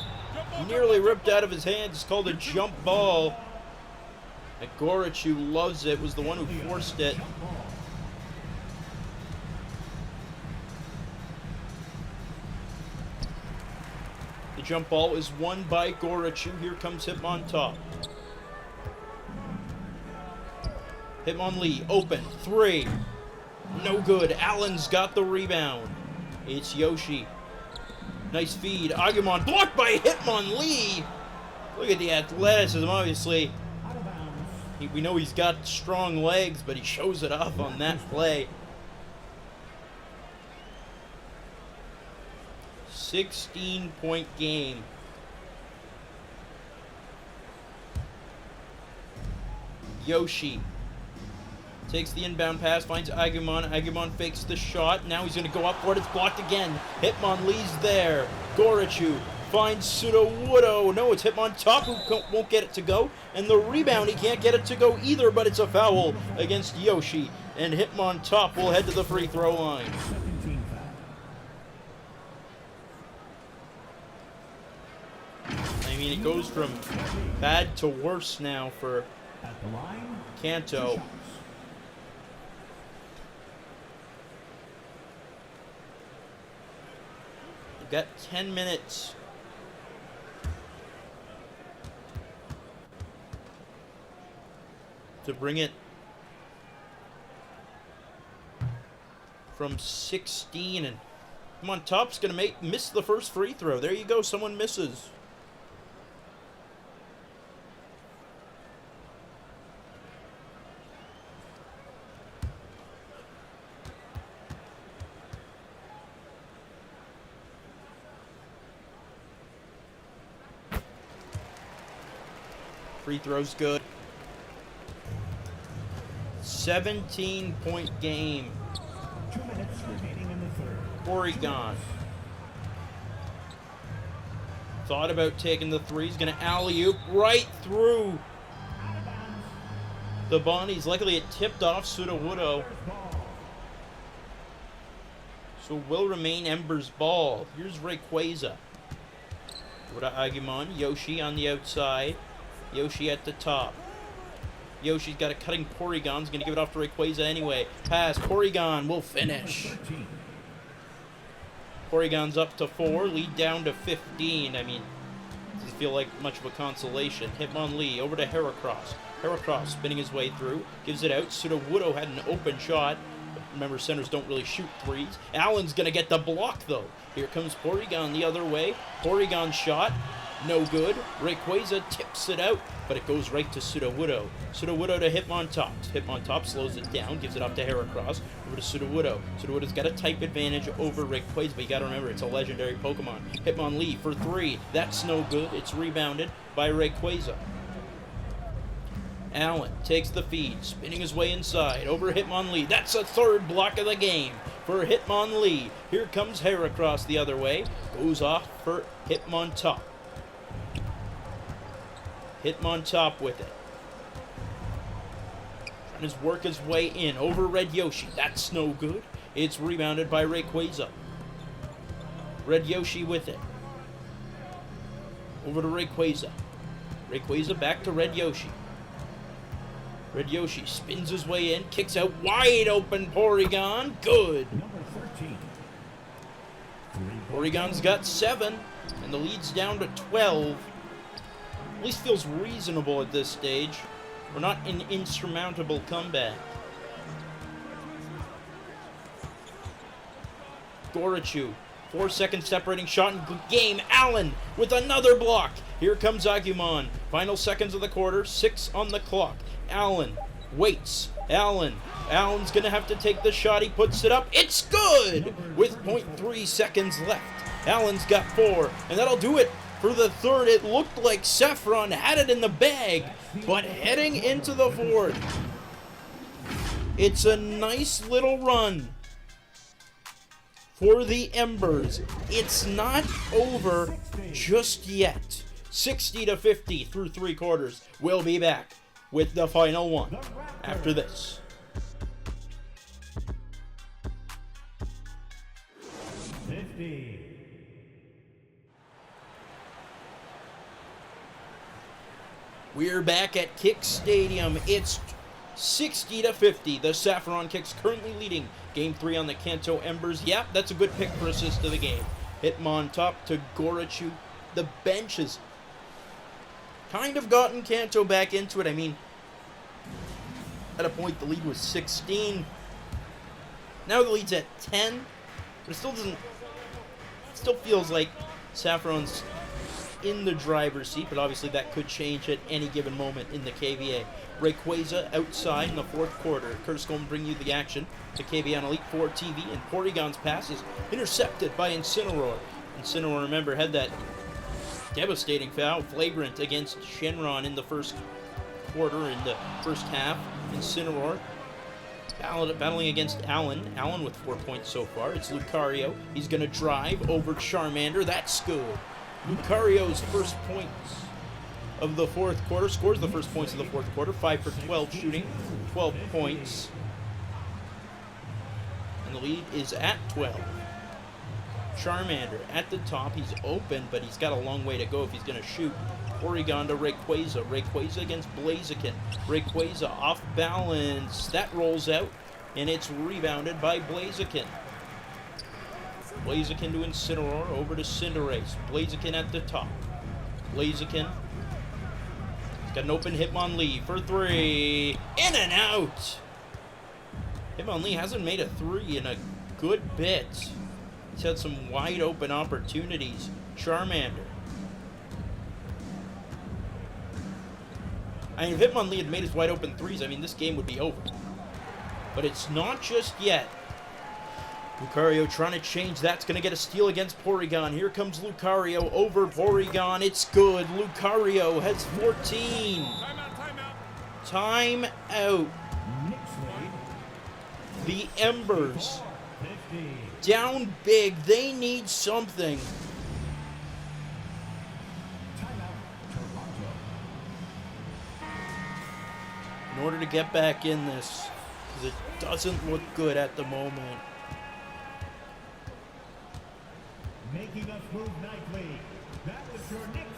Nearly ripped out of his hands. It's called a jump ball. And Gorachu loves it. Was the one who forced it. The jump ball is won by Gorachu. Here comes Hitmontop. Hitmonlee, open, 3. No good. Allen's got the rebound. It's Yoshi. Nice feed. Agumon blocked by Hitmonlee. Look at the athleticism, obviously. We know he's got strong legs, but he shows it off on that play. 16-point game. Yoshi takes the inbound pass, finds Agumon. Agumon fakes the shot. Now he's going to go up for it. It's blocked again. Hitmonlee's there. Gorachu finds Sudowoodo. No, it's Hitmontop who won't get it to go. And the rebound, he can't get it to go either, but it's a foul against Yoshi. And Hitmontop will head to the free throw line. I mean, it goes from bad to worse now for Kanto. We've got 10 minutes. To bring it from 16, and come on, Top's gonna miss the first free throw. There you go, someone misses. Free throw's good. 17-point game. 2 minutes remaining in the third. Porygon. Thought about taking the three. He's going to alley-oop right through the Bonnies. Luckily, it tipped off Sudowoodo. So will remain Embers' ball. Here's Rayquaza. Go to Agumon. Yoshi on the outside. Yoshi at the top. Yoshi's got a cutting Porygon. He's going to give it off to Rayquaza anyway. Pass. Porygon will finish. Porygon's up to 4. Lead down to 15. I mean, doesn't feel like much of a consolation. Hitmonlee over to Heracross. Heracross spinning his way through. Gives it out. Sudowoodo had an open shot. Remember, centers don't really shoot threes. Allen's going to get the block, though. Here comes Porygon the other way. Porygon shot. No good. Rayquaza tips it out, but it goes right to Sudowoodo. Sudowoodo to Hitmontop. Hitmontop slows it down, gives it up to Heracross. Over to Sudowoodo. Sudowoodo's got a type advantage over Rayquaza, but you got to remember, it's a legendary Pokemon. Hitmonlee for 3. That's no good. It's rebounded by Rayquaza. Allen takes the feed, spinning his way inside, over Hitmonlee. That's a third block of the game for Hitmonlee. Here comes Heracross the other way. Goes off for Hitmontop. Hitmontop with it. Trying to work his way in, over Red Yoshi. That's no good. It's rebounded by Rayquaza. Red Yoshi with it. Over to Rayquaza. Rayquaza back to Red Yoshi. Red Yoshi spins his way in, kicks out wide open Porygon. Good. Number 13. Porygon's got 7, and the lead's down to 12. At least feels reasonable at this stage. We're not in insurmountable comeback. Gorachu, 4 seconds separating shot in game. Allen with another block. Here comes Agumon. Final seconds of the quarter, 6 on the clock. Allen waits. Allen's gonna have to take the shot. He puts it up. It's good with 0.3 seconds left. Allen's got 4, and that'll do it for the third. It looked like Saffron had it in the bag, but heading into the fourth, it's a nice little run for the Embers. It's not over just yet. 60-50 through 3 quarters. We'll be back with the final one after this. We're back at Kick Stadium. It's 60-50. The Saffron Kicks currently leading Game 3 on the Kanto Embers. Yep, that's a good pick for assist of the game. Hitmontop to Gorachu. The bench has kind of gotten Kanto back into it. I mean, at a point the lead was 16. Now the lead's at 10. But it still doesn't... Still feels like Saffron's in the driver's seat, but obviously that could change at any given moment in the KVA. Rayquaza outside in the 4th quarter. Curtis going to bring you the action to KVA on Elite 4 TV, and Porygon's pass is intercepted by Incineroar. Incineroar, remember, had that devastating foul, flagrant, against Shenron in the 1st quarter, in the 1st half. Incineroar battling against Allen. Allen with 4 points so far. It's Lucario. He's going to drive over Charmander. That's good. Lucario's first points of the 4th quarter. Scores the first points of the 4th quarter. 5 for 12 shooting. 12 points. And the lead is at 12. Charmander at the top. He's open, but he's got a long way to go if he's going to shoot. Porygon to Rayquaza. Rayquaza against Blaziken. Rayquaza off balance. That rolls out, and it's rebounded by Blaziken. Blaziken to Incineroar, over to Cinderace. Blaziken at the top. Blaziken. He's got an open Hitmonlee for 3. In and out! Hitmonlee hasn't made a 3 in a good bit. He's had some wide open opportunities. Charmander. I mean, if Hitmonlee had made his wide open 3s, I mean, this game would be over. But it's not just yet. Lucario trying to change. That's going to get a steal against Porygon. Here comes Lucario over Porygon. It's good. Lucario has 14. Time out. The Embers. Down big. They need something. In order to get back in this, because it doesn't look good at the moment. Making us move nightly. That was your next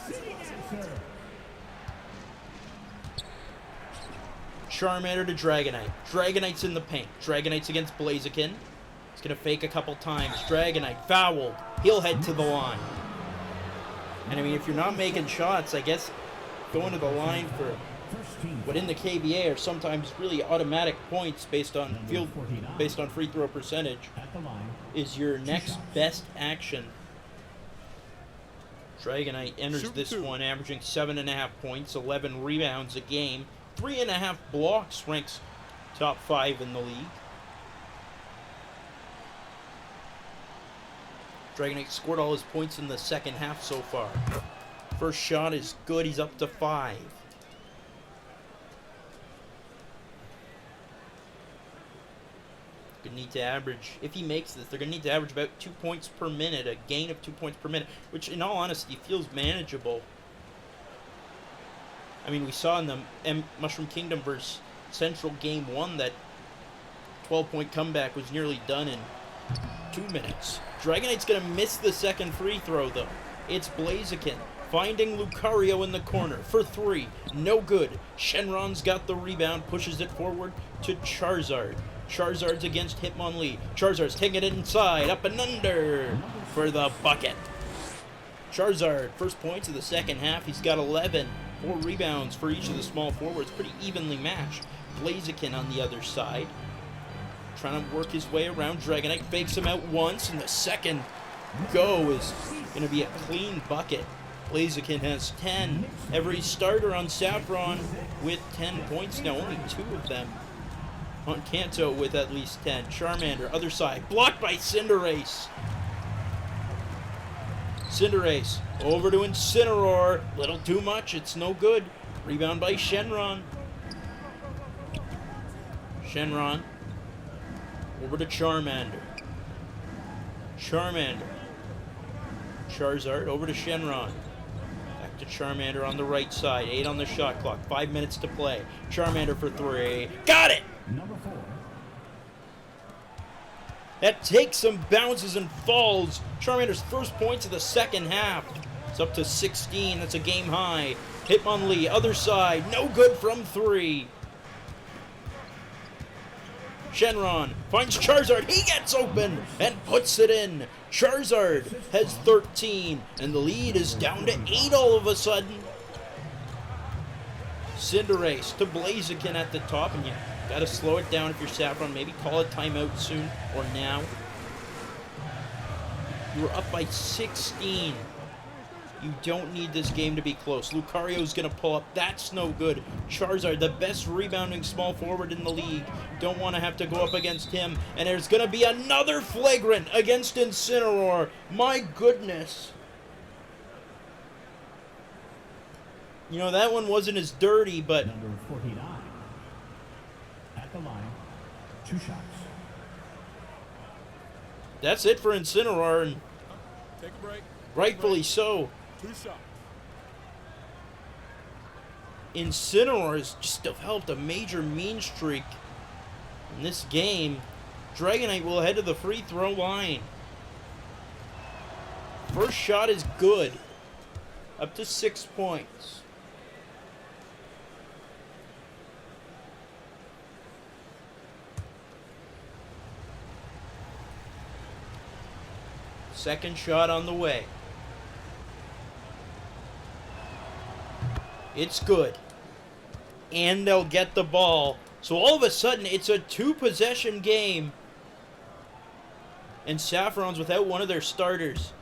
sitting answer. Charmander to Dragonite. Dragonite's in the paint. Dragonite's against Blaziken. He's going to fake a couple times. Dragonite fouled. He'll head to the line. And I mean, if you're not making shots, I guess going to the line for what in the KBA are sometimes really automatic points based on free throw percentage is your next best action. Dragonite enters this one averaging 7.5 points, 11 rebounds a game, 3.5 blocks, ranks top 5 in the league. Dragonite scored all his points in the second half so far. First shot is good, he's up to 5. Gonna need to average, if he makes this, they're gonna need to average about 2 points per minute, a gain of 2 points per minute, which in all honesty feels manageable. I mean, we saw in the Mushroom Kingdom versus Central Game 1 that 12-point comeback was nearly done in 2 minutes. Dragonite's gonna miss the second free throw though. It's Blaziken finding Lucario in the corner for 3. No good. Shenron's got the rebound, pushes it forward to Charizard. Charizard's against Hitmonlee. Charizard's taking it inside, up and under for the bucket. Charizard, first points of the second half. He's got 11. 4 rebounds for each of the small forwards. Pretty evenly matched. Blaziken on the other side, trying to work his way around. Dragonite fakes him out once, and the second go is going to be a clean bucket. Blaziken has 10. Every starter on Saffron with 10 points now. Only 2 of them on Kanto with at least 10. Charmander, other side, blocked by Cinderace. Cinderace, over to Incineroar. Little too much, it's no good. Rebound by Shenron. Shenron, over to Charmander. Charmander. Charizard, over to Shenron. Back to Charmander on the right side. 8 on the shot clock. 5 minutes to play. Charmander for 3. Got it! Number 4. That takes some bounces and falls. Charmander's first points of the second half. It's up to 16. That's a game high. Hitmonlee, other side. No good from 3. Shenron finds Charizard. He gets open and puts it in. Charizard has 13. And the lead is down to 8 all of a sudden. Cinderace to Blaziken at the top. And you got to slow it down if you're Saffron. Maybe call a timeout soon or now. You were up by 16. You don't need this game to be close. Lucario's going to pull up. That's no good. Charizard, the best rebounding small forward in the league. Don't want to have to go up against him. And there's going to be another flagrant against Incineroar. My goodness. You know, that one wasn't as dirty, but Number 49. At the line, 2 shots. that's it for Incineroar, and Take a break. rightfully so. 2 shots. Incineroar has just developed a major mean streak in this game. Dragonite will head to the free throw line. First shot is good. Up to 6 points. Second shot on the way. It's good. And they'll get the ball. So all of a sudden, it's a 2-possession game. And Saffron's without one of their starters.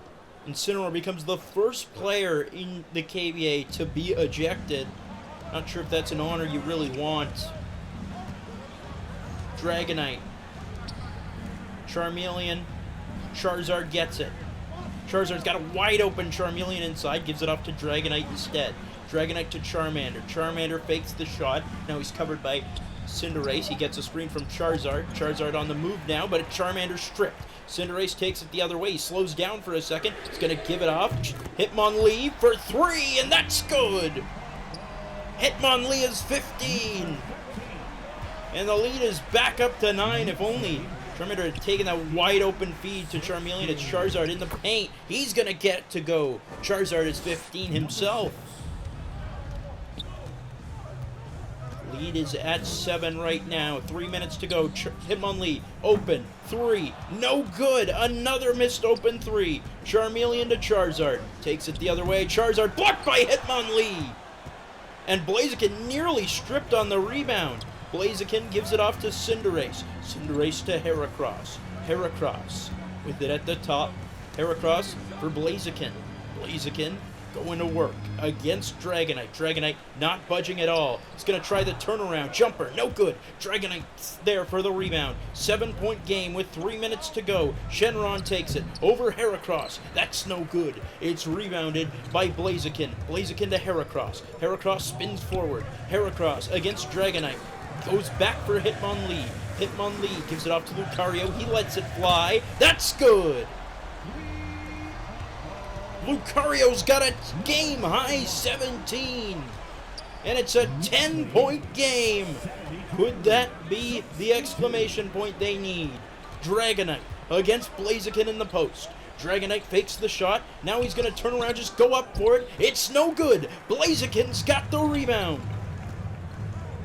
Incineroar becomes the first player in the KBA to be ejected. Not sure if that's an honor you really want. Dragonite. Charmeleon. Charizard gets it. Charizard's got a wide open Charmeleon inside, gives it off to Dragonite instead. Dragonite to Charmander. Charmander fakes the shot. Now he's covered by Cinderace. He gets a screen from Charizard. Charizard on the move now, but Charmander stripped. Cinderace takes it the other way. He slows down for a second. He's going to give it off. Hitmonlee for 3, and that's good. Hitmonlee is 15. And the lead is back up to 9. If only Charmander had taken that wide open feed to Charmeleon. It's Charizard in the paint. He's going to get it to go. Charizard is 15 himself. Lead is at 7 right now. 3 minutes to go. Hitmonlee open 3. No good. Another missed open 3. Charmeleon to Charizard. Takes it the other way. Charizard blocked by Hitmonlee. And Blaziken nearly stripped on the rebound. Blaziken gives it off to Cinderace. Cinderace to Heracross. Heracross with it at the top. Heracross for Blaziken. Blaziken going to work against Dragonite. Dragonite not budging at all. He's going to try the turnaround. Jumper, no good. Dragonite there for the rebound. 7-point game with 3 minutes to go. Shenron takes it over Heracross. That's no good. It's rebounded by Blaziken. Blaziken to Heracross. Heracross spins forward. Heracross against Dragonite. Goes back for Hitmonlee. Hitmonlee gives it off to Lucario. He lets it fly. That's good. Lucario's got a game-high 17. And it's a 10-point game. Could that be the exclamation point they need? Dragonite against Blaziken in the post. Dragonite fakes the shot. Now he's going to turn around, just go up for it. It's no good. Blaziken's got the rebound.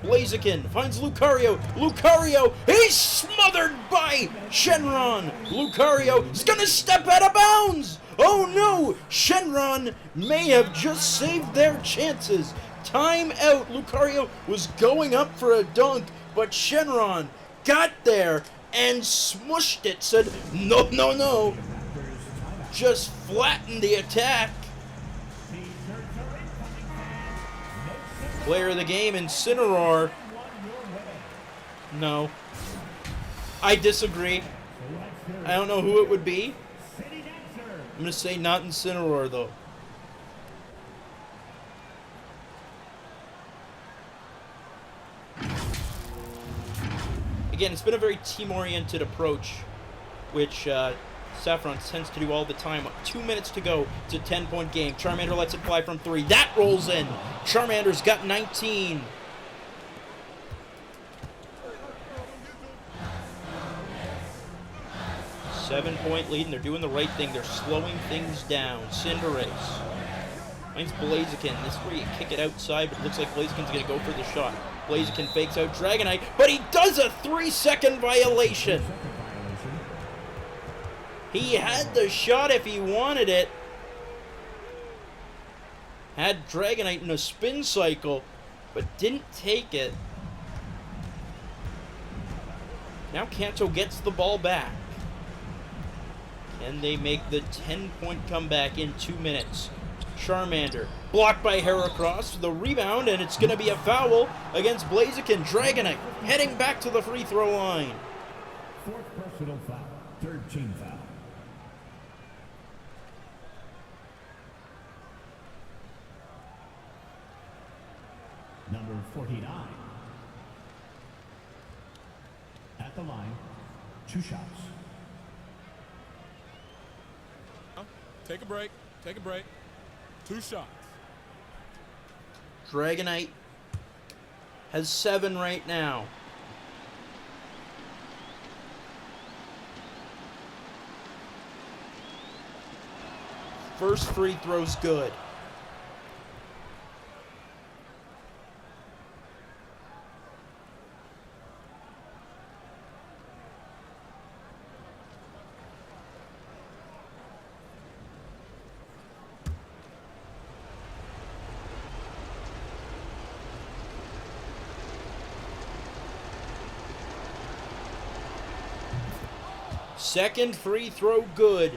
Blaziken finds Lucario. Lucario, he's smothered by Shenron. Lucario is going to step out of bounds. Oh no! Shenron may have just saved their chances. Time out. Lucario was going up for a dunk, but Shenron got there and smushed it. Said, no, no, no. Just flattened the attack. Player of the game, Incineroar. No. I disagree. I don't know who it would be. I'm going to say not Incineroar, though. Again, it's been a very team-oriented approach, which Saffron tends to do all the time. 2 minutes to go. It's a 10-point game. Charmander lets it fly from 3. That rolls in. Charmander's got 19. Seven-point lead, and they're doing the right thing. They're slowing things down. Cinderace finds Blaziken. This is where you kick it outside, but it looks like Blaziken's going to go for the shot. Blaziken fakes out Dragonite, but he does a 3-second violation. He had the shot if he wanted it. Had Dragonite in a spin cycle, but didn't take it. Now Kanto gets the ball back. And they make the 10-point comeback in 2 minutes. Charmander blocked by Heracross for the rebound, and it's going to be a foul against Blaziken. Dragonite heading back to the free throw line. Fourth personal foul. Third team foul. Number 49. At the line, 2 shots. Take a break. Take a break. 2 shots. Dragonite has 7 right now. First free throw's good. Second free throw good.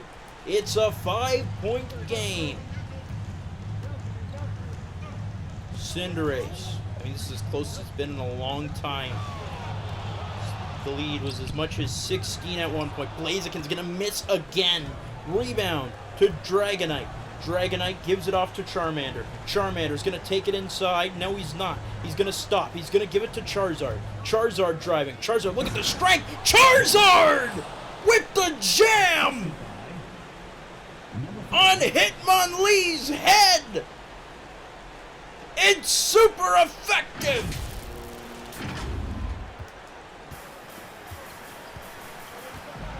It's a 5-point game. Cinderace. I mean, this is as close as it's been in a long time. The lead was as much as 16 at one point. Blaziken's gonna miss again. Rebound to Dragonite. Dragonite gives it off to Charmander. Charmander's gonna take it inside. No, he's not. He's gonna stop. He's gonna give it to Charizard. Charizard driving. Charizard, look at the strength! Charizard! With the jam! On Hitmonlee's head! It's super effective!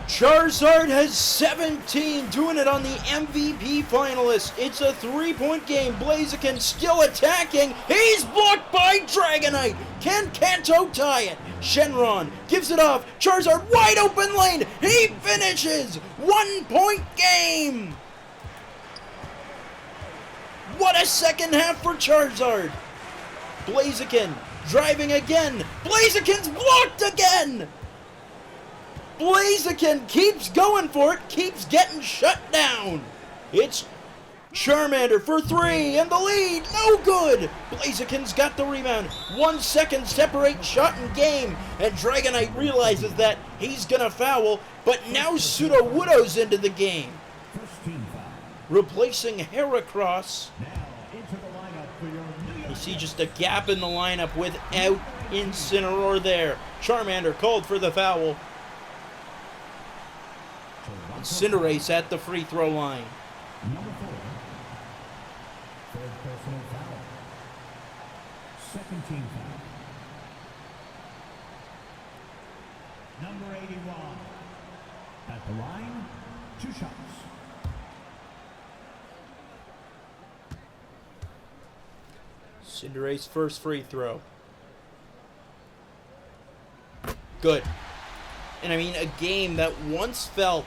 Charizard has 17, doing it on the MVP finalist. It's a 3-point game. Blaziken still attacking. He's blocked by Dragonite. Can Kanto tie it? Shenron gives it off. Charizard wide open lane. He finishes. 1-point game. What a second half for Charizard. Blaziken driving again. Blaziken's blocked again. Blaziken keeps going for it, keeps getting shut down. It's Charmander for 3 and the lead, no good. Blaziken's got the rebound. 1 second separate shot and game, and Dragonite realizes that he's gonna foul, but now Sudowoodo's into the game, replacing Heracross. You see just a gap in the lineup without Incineroar there. Charmander called for the foul. Cinderace at the free throw line. Number 4. Third personal foul. Second team foul. Number 81. At the line, 2 shots. Cinderace first free throw. Good. And I mean, a game that once felt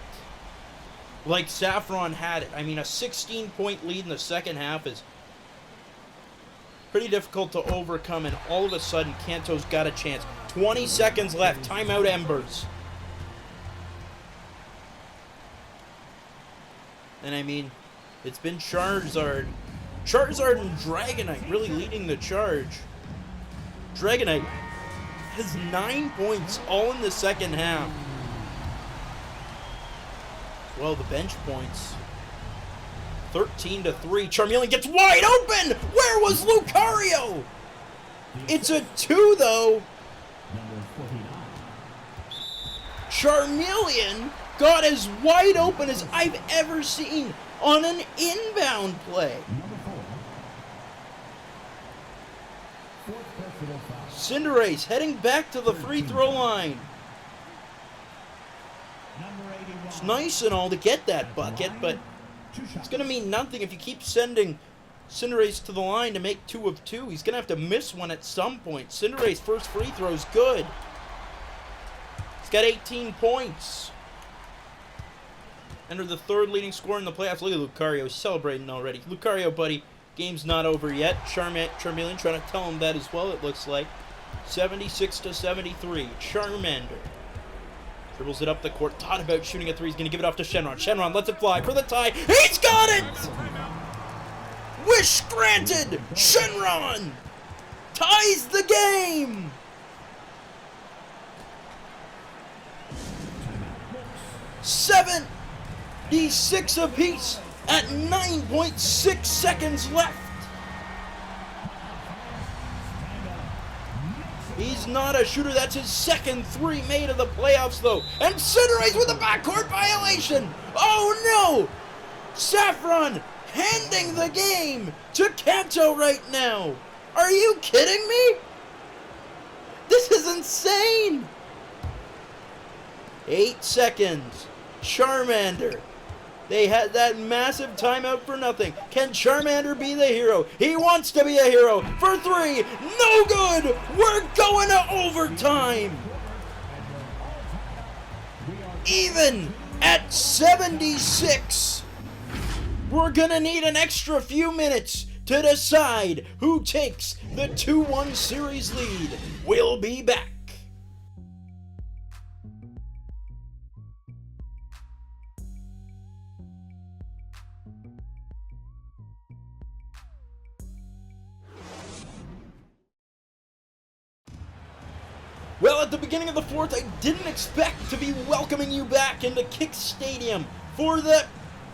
like Saffron had it. I mean, a 16-point lead in the second half is pretty difficult to overcome, and all of a sudden, Kanto's got a chance. 20 seconds left. Timeout, Embers. And I mean, it's been Charizard and Dragonite really leading the charge. Dragonite has 9 points all in the second half. Well, the bench points. 13-3. Charmeleon gets wide open! Where was Lucario? It's a 2, though. Charmeleon got as wide open as I've ever seen on an inbound play. Cinderace heading back to the free throw line. It's nice and all to get that bucket, but it's going to mean nothing if you keep sending Cinderace to the line to make 2 of 2. He's going to have to miss one at some point. Cinderace's first free throw is good. He's got 18 points. Enter the 3rd leading scorer in the playoffs. Look at Lucario. He's celebrating already. Lucario, buddy, game's not over yet. Charmeleon trying to tell him that as well, it looks like. 76-73. Charmander dribbles it up the court. Thought about shooting a 3. He's going to give it off to Shenron. Shenron lets it fly for the tie. He's got it! Wish granted! Shenron ties the game! $76 apiece at 9.6 seconds left. He's not a shooter. That's his second 3 made of the playoffs, though. And Cinderace with a backcourt violation. Oh, no. Saffron handing the game to Kanto right now. Are you kidding me? This is insane. 8 seconds. Charmander. They had that massive timeout for nothing. Can Charmander be the hero? He wants to be a hero. For 3. No good. We're going to overtime. Even at 76. We're going to need an extra few minutes to decide who takes the 2-1 series lead. We'll be back. Well, at the beginning of the fourth, I didn't expect to be welcoming you back into Kick Stadium for the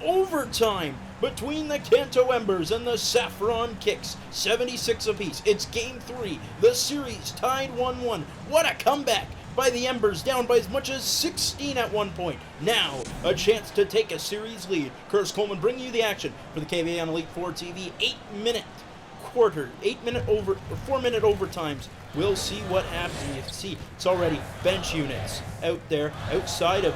overtime between the Kanto Embers and the Saffron Kicks. 76 apiece. It's game 3. The series tied 1-1. What a comeback by the Embers, down by as much as 16 at one point. Now, a chance to take a series lead. Curtis Coleman bringing you the action for the KBA on Elite 4 TV. 4-minute overtimes. We'll see what happens. You can see it's already bench units out there, outside of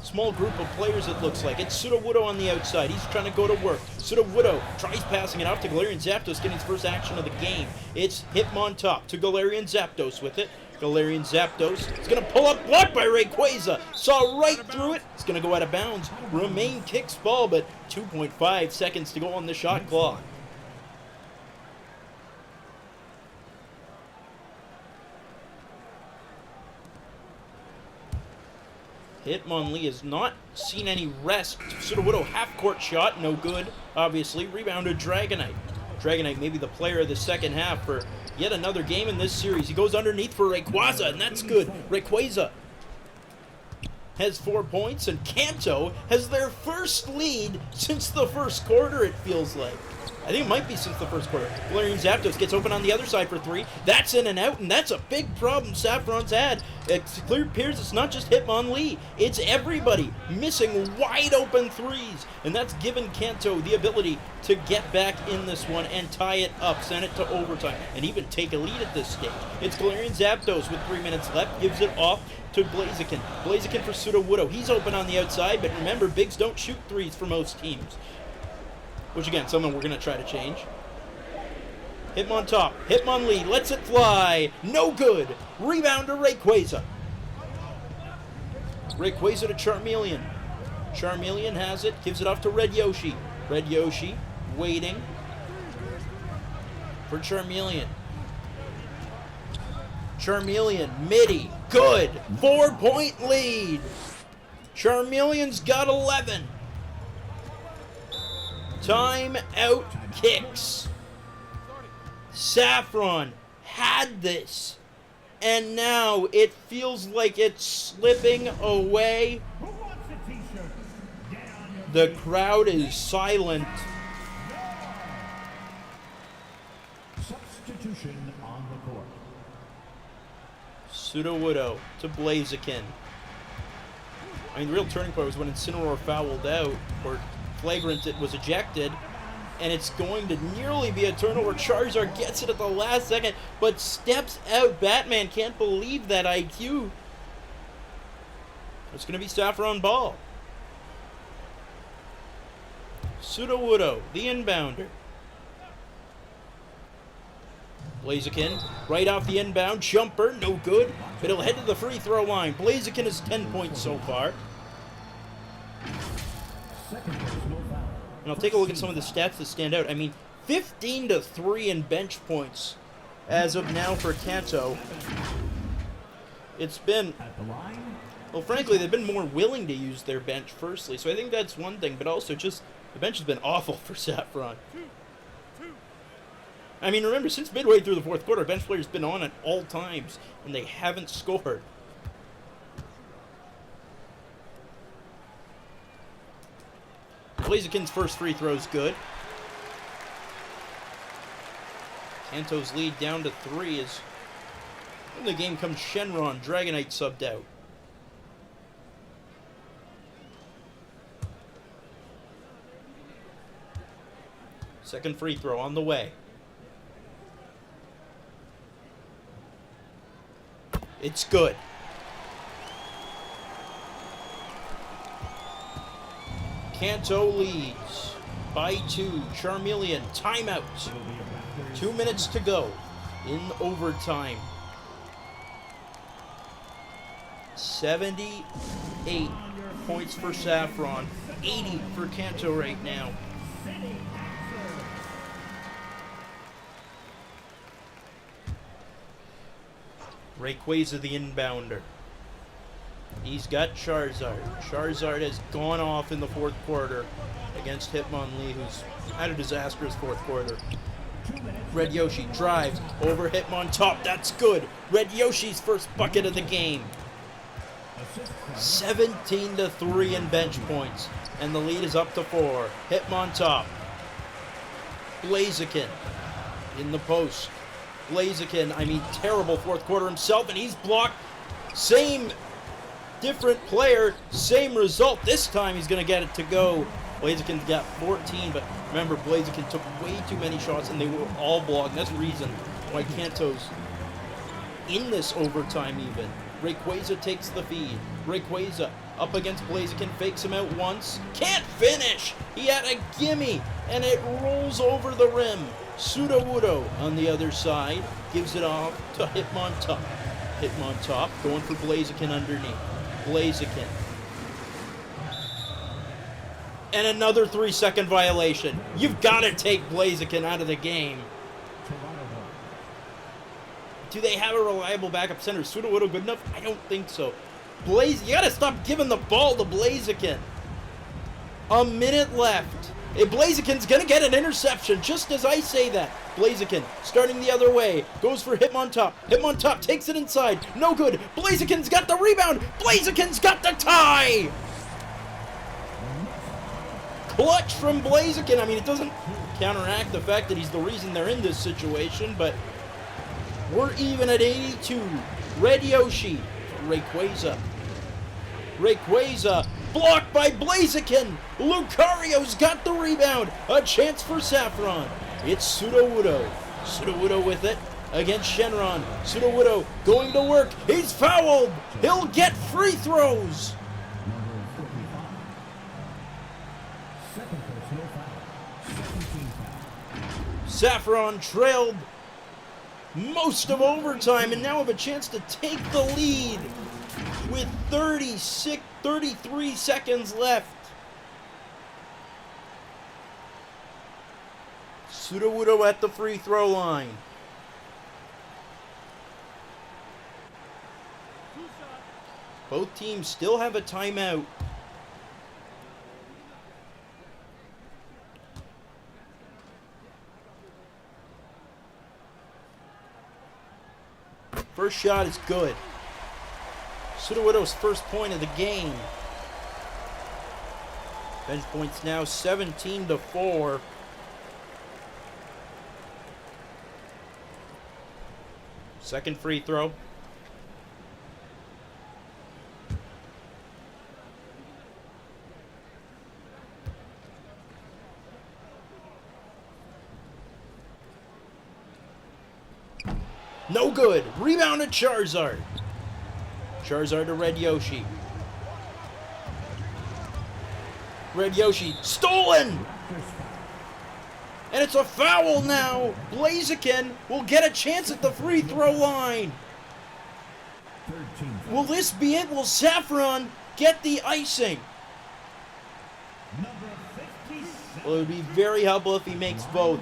small group of players, it looks like. It's Sudowoodo on the outside. He's trying to go to work. Sudowoodo tries passing it off to Galarian Zapdos, getting his first action of the game. It's Hitmontop to Galarian Zapdos with it. Galarian Zapdos is going to pull up, blocked by Rayquaza. Saw right through it. It's going to go out of bounds. Remain kicks ball, but 2.5 seconds to go on the shot clock. Hitmonlee has not seen any rest. Sudowoodo half-court shot, no good, obviously. Rebounded Dragonite. Dragonite maybe the player of the second half for yet another game in this series. He goes underneath for Rayquaza, and that's good. Rayquaza has 4 points, and Kanto has their first lead since the first quarter, it feels like. I think it might be since the first quarter. Galarian Zapdos gets open on the other side for 3. That's in and out, and that's a big problem Saffron's had. It clear appears it's not just Hitmonlee. It's everybody missing wide open threes. And that's given Kanto the ability to get back in this one and tie it up, send it to overtime, and even take a lead at this stage. It's Galarian Zapdos with 3 minutes left, gives it off to Blaziken. Blaziken for Sudowoodo. He's open on the outside, but remember, bigs don't shoot threes for most teams. Which, again, something we're going to try to change. Hitmontop. Hitmonlee lets it fly. No good. Rebound to Rayquaza. Rayquaza to Charmeleon. Charmeleon has it. Gives it off to Red Yoshi. Red Yoshi waiting for Charmeleon. Charmeleon, midi. Good. 4-point lead. Charmeleon's got 11. Time out kicks. Saffron had this, and now it feels like it's slipping away. The crowd is silent. Substitution on the court. Sudowoodo to Blaziken. I mean, the real turning point was when Incineroar fouled out, or Flagrant it was ejected, and it's going to nearly be a turnover. Charizard gets it at the last second, but steps out. Batman can't believe that IQ. It's going to be Saffron ball. Sudowoodo, the inbounder. Blaziken, right off the inbound, jumper, no good, but he'll head to the free throw line. Blaziken is 10 points so far. And I'll take a look at some of the stats that stand out. I mean, 15-3 in bench points as of now for Kanto. It's been, well, frankly, they've been more willing to use their bench firstly, so I think that's one thing, but also just the bench has been awful for Saffron. I mean, remember, since midway through the fourth quarter, bench players have been on at all times, and they haven't scored. Blaziken's first free throw is good. Kanto's lead down to 3 as in the game comes Shenron. Dragonite subbed out. Second free throw on the way. It's good. Kanto leads by 2. Charmeleon, timeout. 2 minutes to go in overtime. 78 points for Saffron. 80 for Kanto right now. Rayquaza the inbounder. He's got Charizard. Charizard has gone off in the fourth quarter against Hitmonlee, who's had a disastrous fourth quarter. Red Yoshi drives over Hitmontop. That's good. Red Yoshi's first bucket of the game. 17-3 in bench points. And the lead is up to 4. Hitmontop. Blaziken in the post. Blaziken, terrible fourth quarter himself, and he's blocked. Same, different player, same result. This time he's going to get it to go. Blaziken's got 14, but remember, Blaziken took way too many shots, and they were all blocked. That's the reason why Kanto's in this overtime even. Rayquaza takes the feed. Rayquaza up against Blaziken, fakes him out once. Can't finish! He had a gimme, and it rolls over the rim. Sudowoodo on the other side gives it off to Hitmontop. Hitmontop going for Blaziken underneath. Blaziken. And another 3-second violation. You've got to take Blaziken out of the game. Do they have a reliable backup center? Is Sudowoodo good enough? I don't think so. You got to stop giving the ball to Blaziken. A minute left. Blaziken's going to get an interception, just as I say that. Blaziken, starting the other way, goes for Hitmontop. Hitmontop takes it inside. No good. Blaziken's got the rebound. Blaziken's got the tie. Clutch from Blaziken. It doesn't counteract the fact that he's the reason they're in this situation, but we're even at 82. Red Yoshi. Rayquaza. Rayquaza. Blocked by Blaziken. Lucario's got the rebound. A chance for Saffron. It's Sudowoodo. Sudowoodo with it against Shenron. Sudowoodo going to work. He's fouled. He'll get free throws. Saffron trailed most of overtime and now have a chance to take the lead with 33 seconds left. Sudowoodo at the free throw line. Both teams still have a timeout. First shot is good. Sudowoodo's first point of the game. Bench points now 17-4. Second free throw. No good. Rebound to Charizard. Charizard to Red Yoshi. Red Yoshi stolen! And it's a foul now. Blaziken will get a chance at the free throw line. Will this be it? Will Saffron get the icing? Well, it would be very helpful if he makes both.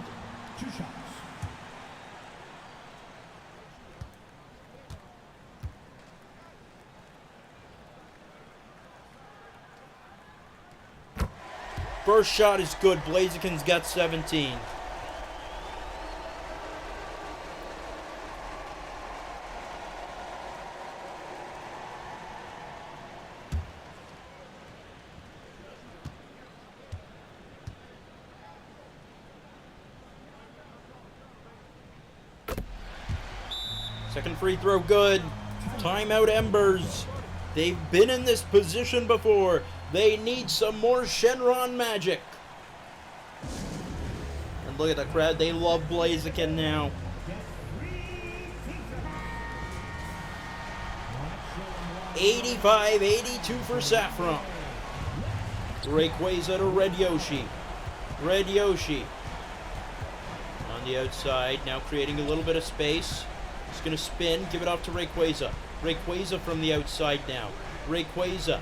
First shot is good. Blaziken's got 17. Second free throw good. Timeout Embers. They've been in this position before. They need some more Shenron magic. And look at the crowd. They love Blaziken now. $85-82 for Saffron. Rayquaza to Red Yoshi. Red Yoshi on the outside, now creating a little bit of space. He's going to spin, give it off to Rayquaza. Rayquaza from the outside now. Rayquaza.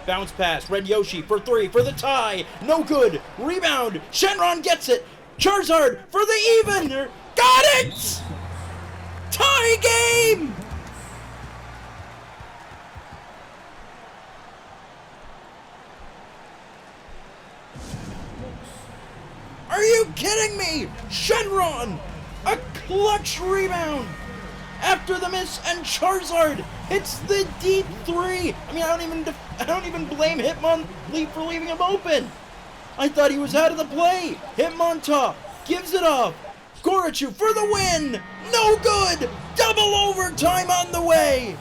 Bounce pass. Red Yoshi for three for the tie. No good. Rebound. Shenron gets it. Charizard for the even. Got it! Tie game! Are you kidding me? Shenron! A clutch rebound! After the miss, and Charizard hits the deep three. I mean, I don't even blame Hitmonlee for leaving him open. I thought he was out of the play. Hitmontop gives it off. Gorachu for the win. No good. Double overtime on the way.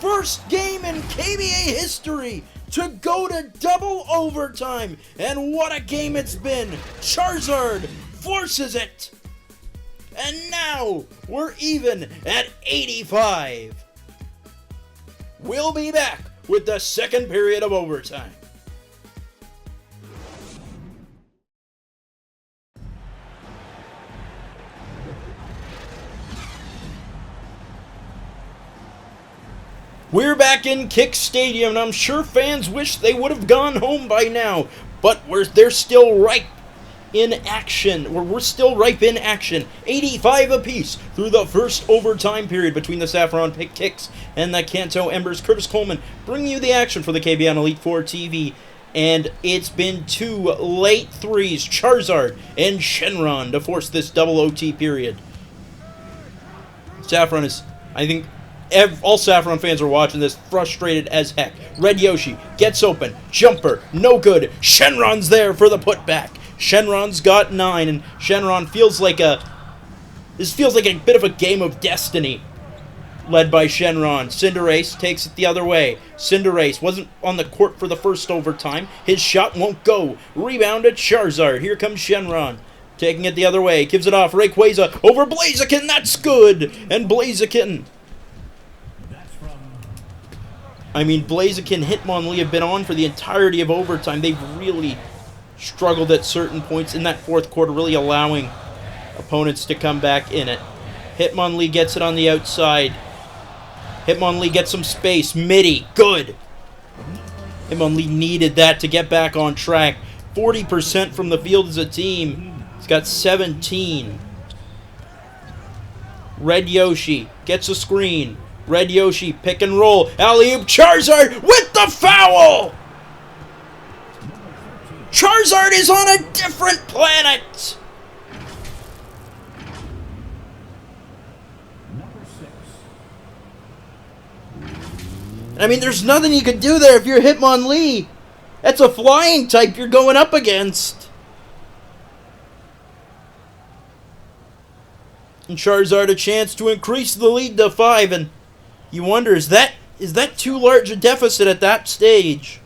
First game in KBA history to go to double overtime. And what a game it's been. Charizard forces it. And now we're even at 85. We'll be back with the second period of overtime. We're back in Kick Stadium, and I'm sure fans wish they would have gone home by now, but they're still ripe in action. We're still ripe in action. 85 apiece through the first overtime period between the Saffron Kicks and the Kanto Embers. Curtis Coleman bringing you the action for the KBN Elite Four TV. And it's been two late threes, Charizard and Shenron, to force this double OT period. Saffron is, I think, all Saffron fans are watching this frustrated as heck. Red Yoshi gets open. Jumper, no good. Shenron's there for the putback. Shenron's got 9, and Shenron feels like this feels like a bit of a game of destiny. Led by Shenron. Cinderace takes it the other way. Cinderace wasn't on the court for the first overtime. His shot won't go. Rebound to Charizard. Here comes Shenron. Taking it the other way. Gives it off. Rayquaza over Blaziken. That's good. And Blaziken. I mean, Blaziken and Hitmonlee have been on for the entirety of overtime. They've really struggled at certain points in that fourth quarter, really allowing opponents to come back in it. Hitmonlee gets it on the outside. Hitmonlee gets some space. Midi, good. Hitmonlee needed that to get back on track. 40% from the field as a team. He's got 17. Red Yoshi gets a screen. Red Yoshi, pick and roll. Alley-oop, Charizard with the foul! Charizard is on a different planet! I mean, there's nothing you can do there if you're Hitmonlee. That's a flying type you're going up against. And Charizard a chance to increase the lead to 5, and you wonder, is that too large a deficit at that stage?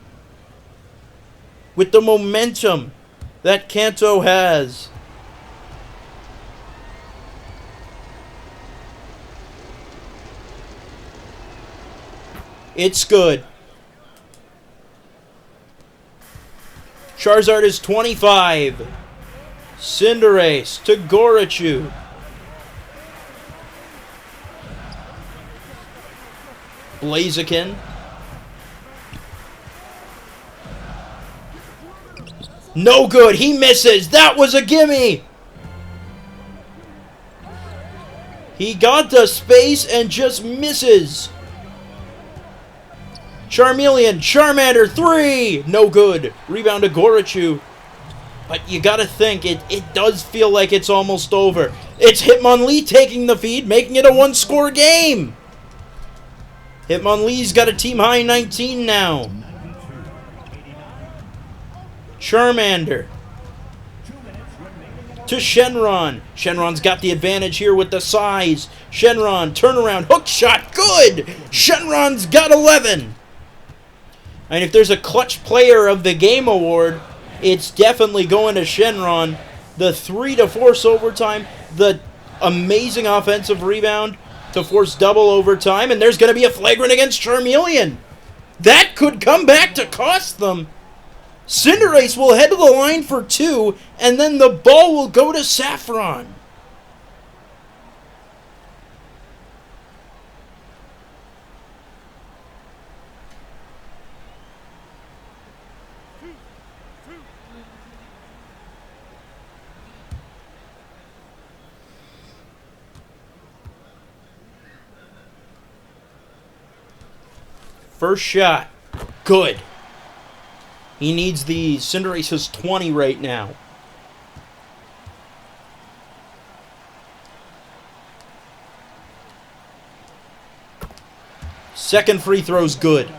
With the momentum that Kanto has. It's good. Charizard is 25. Cinderace to Gorachu. Blaziken. No good. He misses. That was a gimme. He got the space and just misses. Charmeleon. Charmander. 3. No good. Rebound to Gorachu. But you gotta think, it does feel like it's almost over. It's Hitmonlee taking the feed, making it a one-score game. Hitmonlee's got a team-high 19 now. Charmander. To Shenron. Shenron's got the advantage here with the size. Shenron, turnaround, hook shot, good! Shenron's got 11. And if there's a clutch player of the game award, it's definitely going to Shenron. The 3 to force overtime, the amazing offensive rebound to force double overtime, and there's going to be a flagrant against Charmeleon. That could come back to cost them. Cinderace will head to the line for 2, and then the ball will go to Saffron. First shot. Good. He needs the Cinderace's 20 right now. Second free throw's good.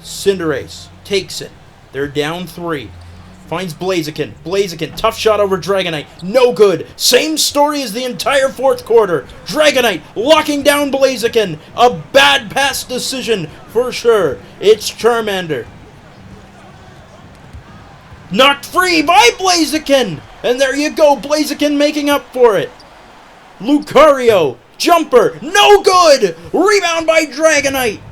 Cinderace takes it. They're down 3. Finds Blaziken. Blaziken, tough shot over Dragonite. No good. Same story as the entire fourth quarter. Dragonite locking down Blaziken. A bad pass decision for sure. It's Charmander. Knocked free by Blaziken. And there you go. Blaziken making up for it. Lucario. Jumper. No good. Rebound by Dragonite.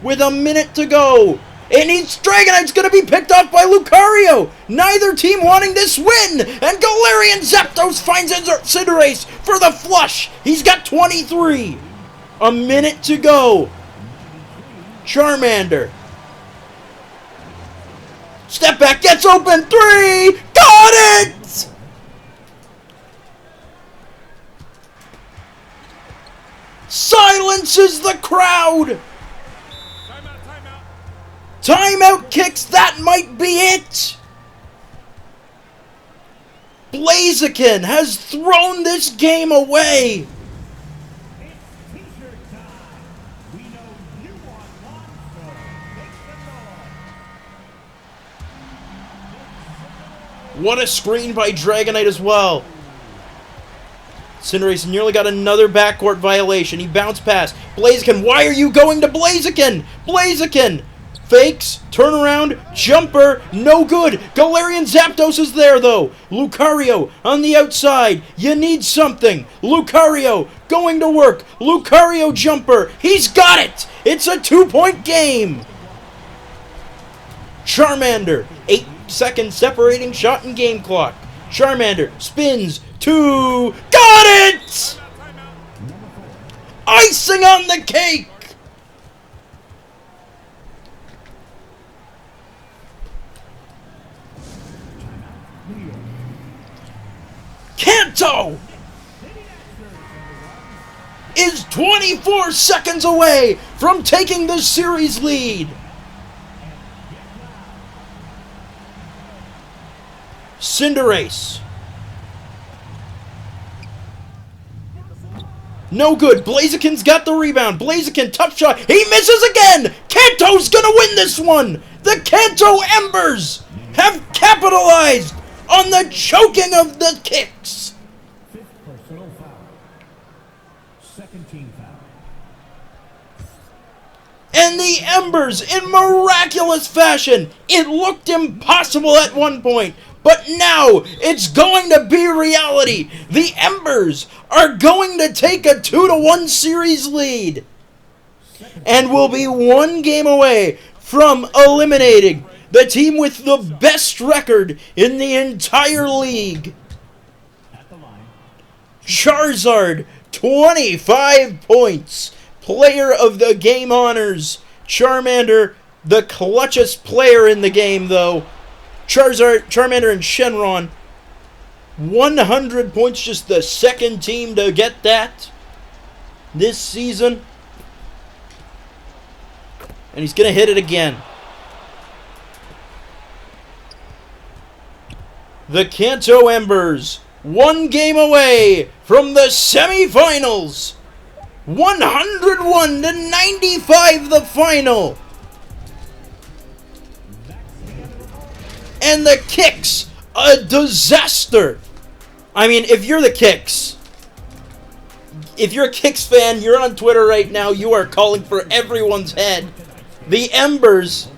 With a minute to go. And Dragonite's going to be picked off by Lucario. Neither team wanting this win. And Galarian Zapdos finds Cinderace for the flush. He's got 23. A minute to go. Charmander. Step back, gets open. 3. Got it! Silences the crowd. Timeout kicks, that might be it! Blaziken has thrown this game away! It's t-shirt time. We know you want one, so make the noise. What a screen by Dragonite as well. Cinderace nearly got another backcourt violation. He bounced past. Blaziken, why are you going to Blaziken? Blaziken! Fakes, turn around, jumper, no good. Galarian Zapdos is there though. Lucario on the outside. You need something. Lucario going to work. Lucario jumper. He's got it. It's a 2-point game. Charmander, 8 seconds separating shot and game clock. Charmander spins. 2. Got it! Icing on the cake. Kanto is 24 seconds away from taking the series lead. Cinderace. No good. Blaziken's got the rebound. Blaziken, tough shot. He misses again. Kanto's gonna win this one. The Kanto Embers have capitalized on the choking of the kicks. 5th personal foul. 2nd team foul. And the Embers, in miraculous fashion, it looked impossible at one point, but now it's going to be reality. The Embers are going to take a 2-1 series lead and will be 1 game away from eliminating the team with the best record in the entire league. At the line. Charizard, 25 points. Player of the game honors. Charmander, the clutchest player in the game, though. Charmander and Shenron, 100 points, just the second team to get that this season. And he's going to hit it again. The Kanto Embers, 1 game away from the semifinals. 101-95 the final. And the Kicks, a disaster. I mean, if you're the Kicks, if you're a Kicks fan, you're on Twitter right now, you are calling for everyone's head. The Embers,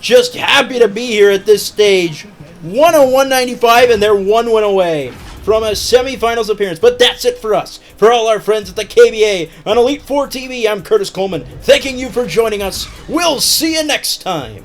just happy to be here at this stage. 101-95, and they're 1 win away from a semifinals appearance. But that's it for us. For all our friends at the KBA on Elite Four TV, I'm Curtis Coleman, thanking you for joining us. We'll see you next time.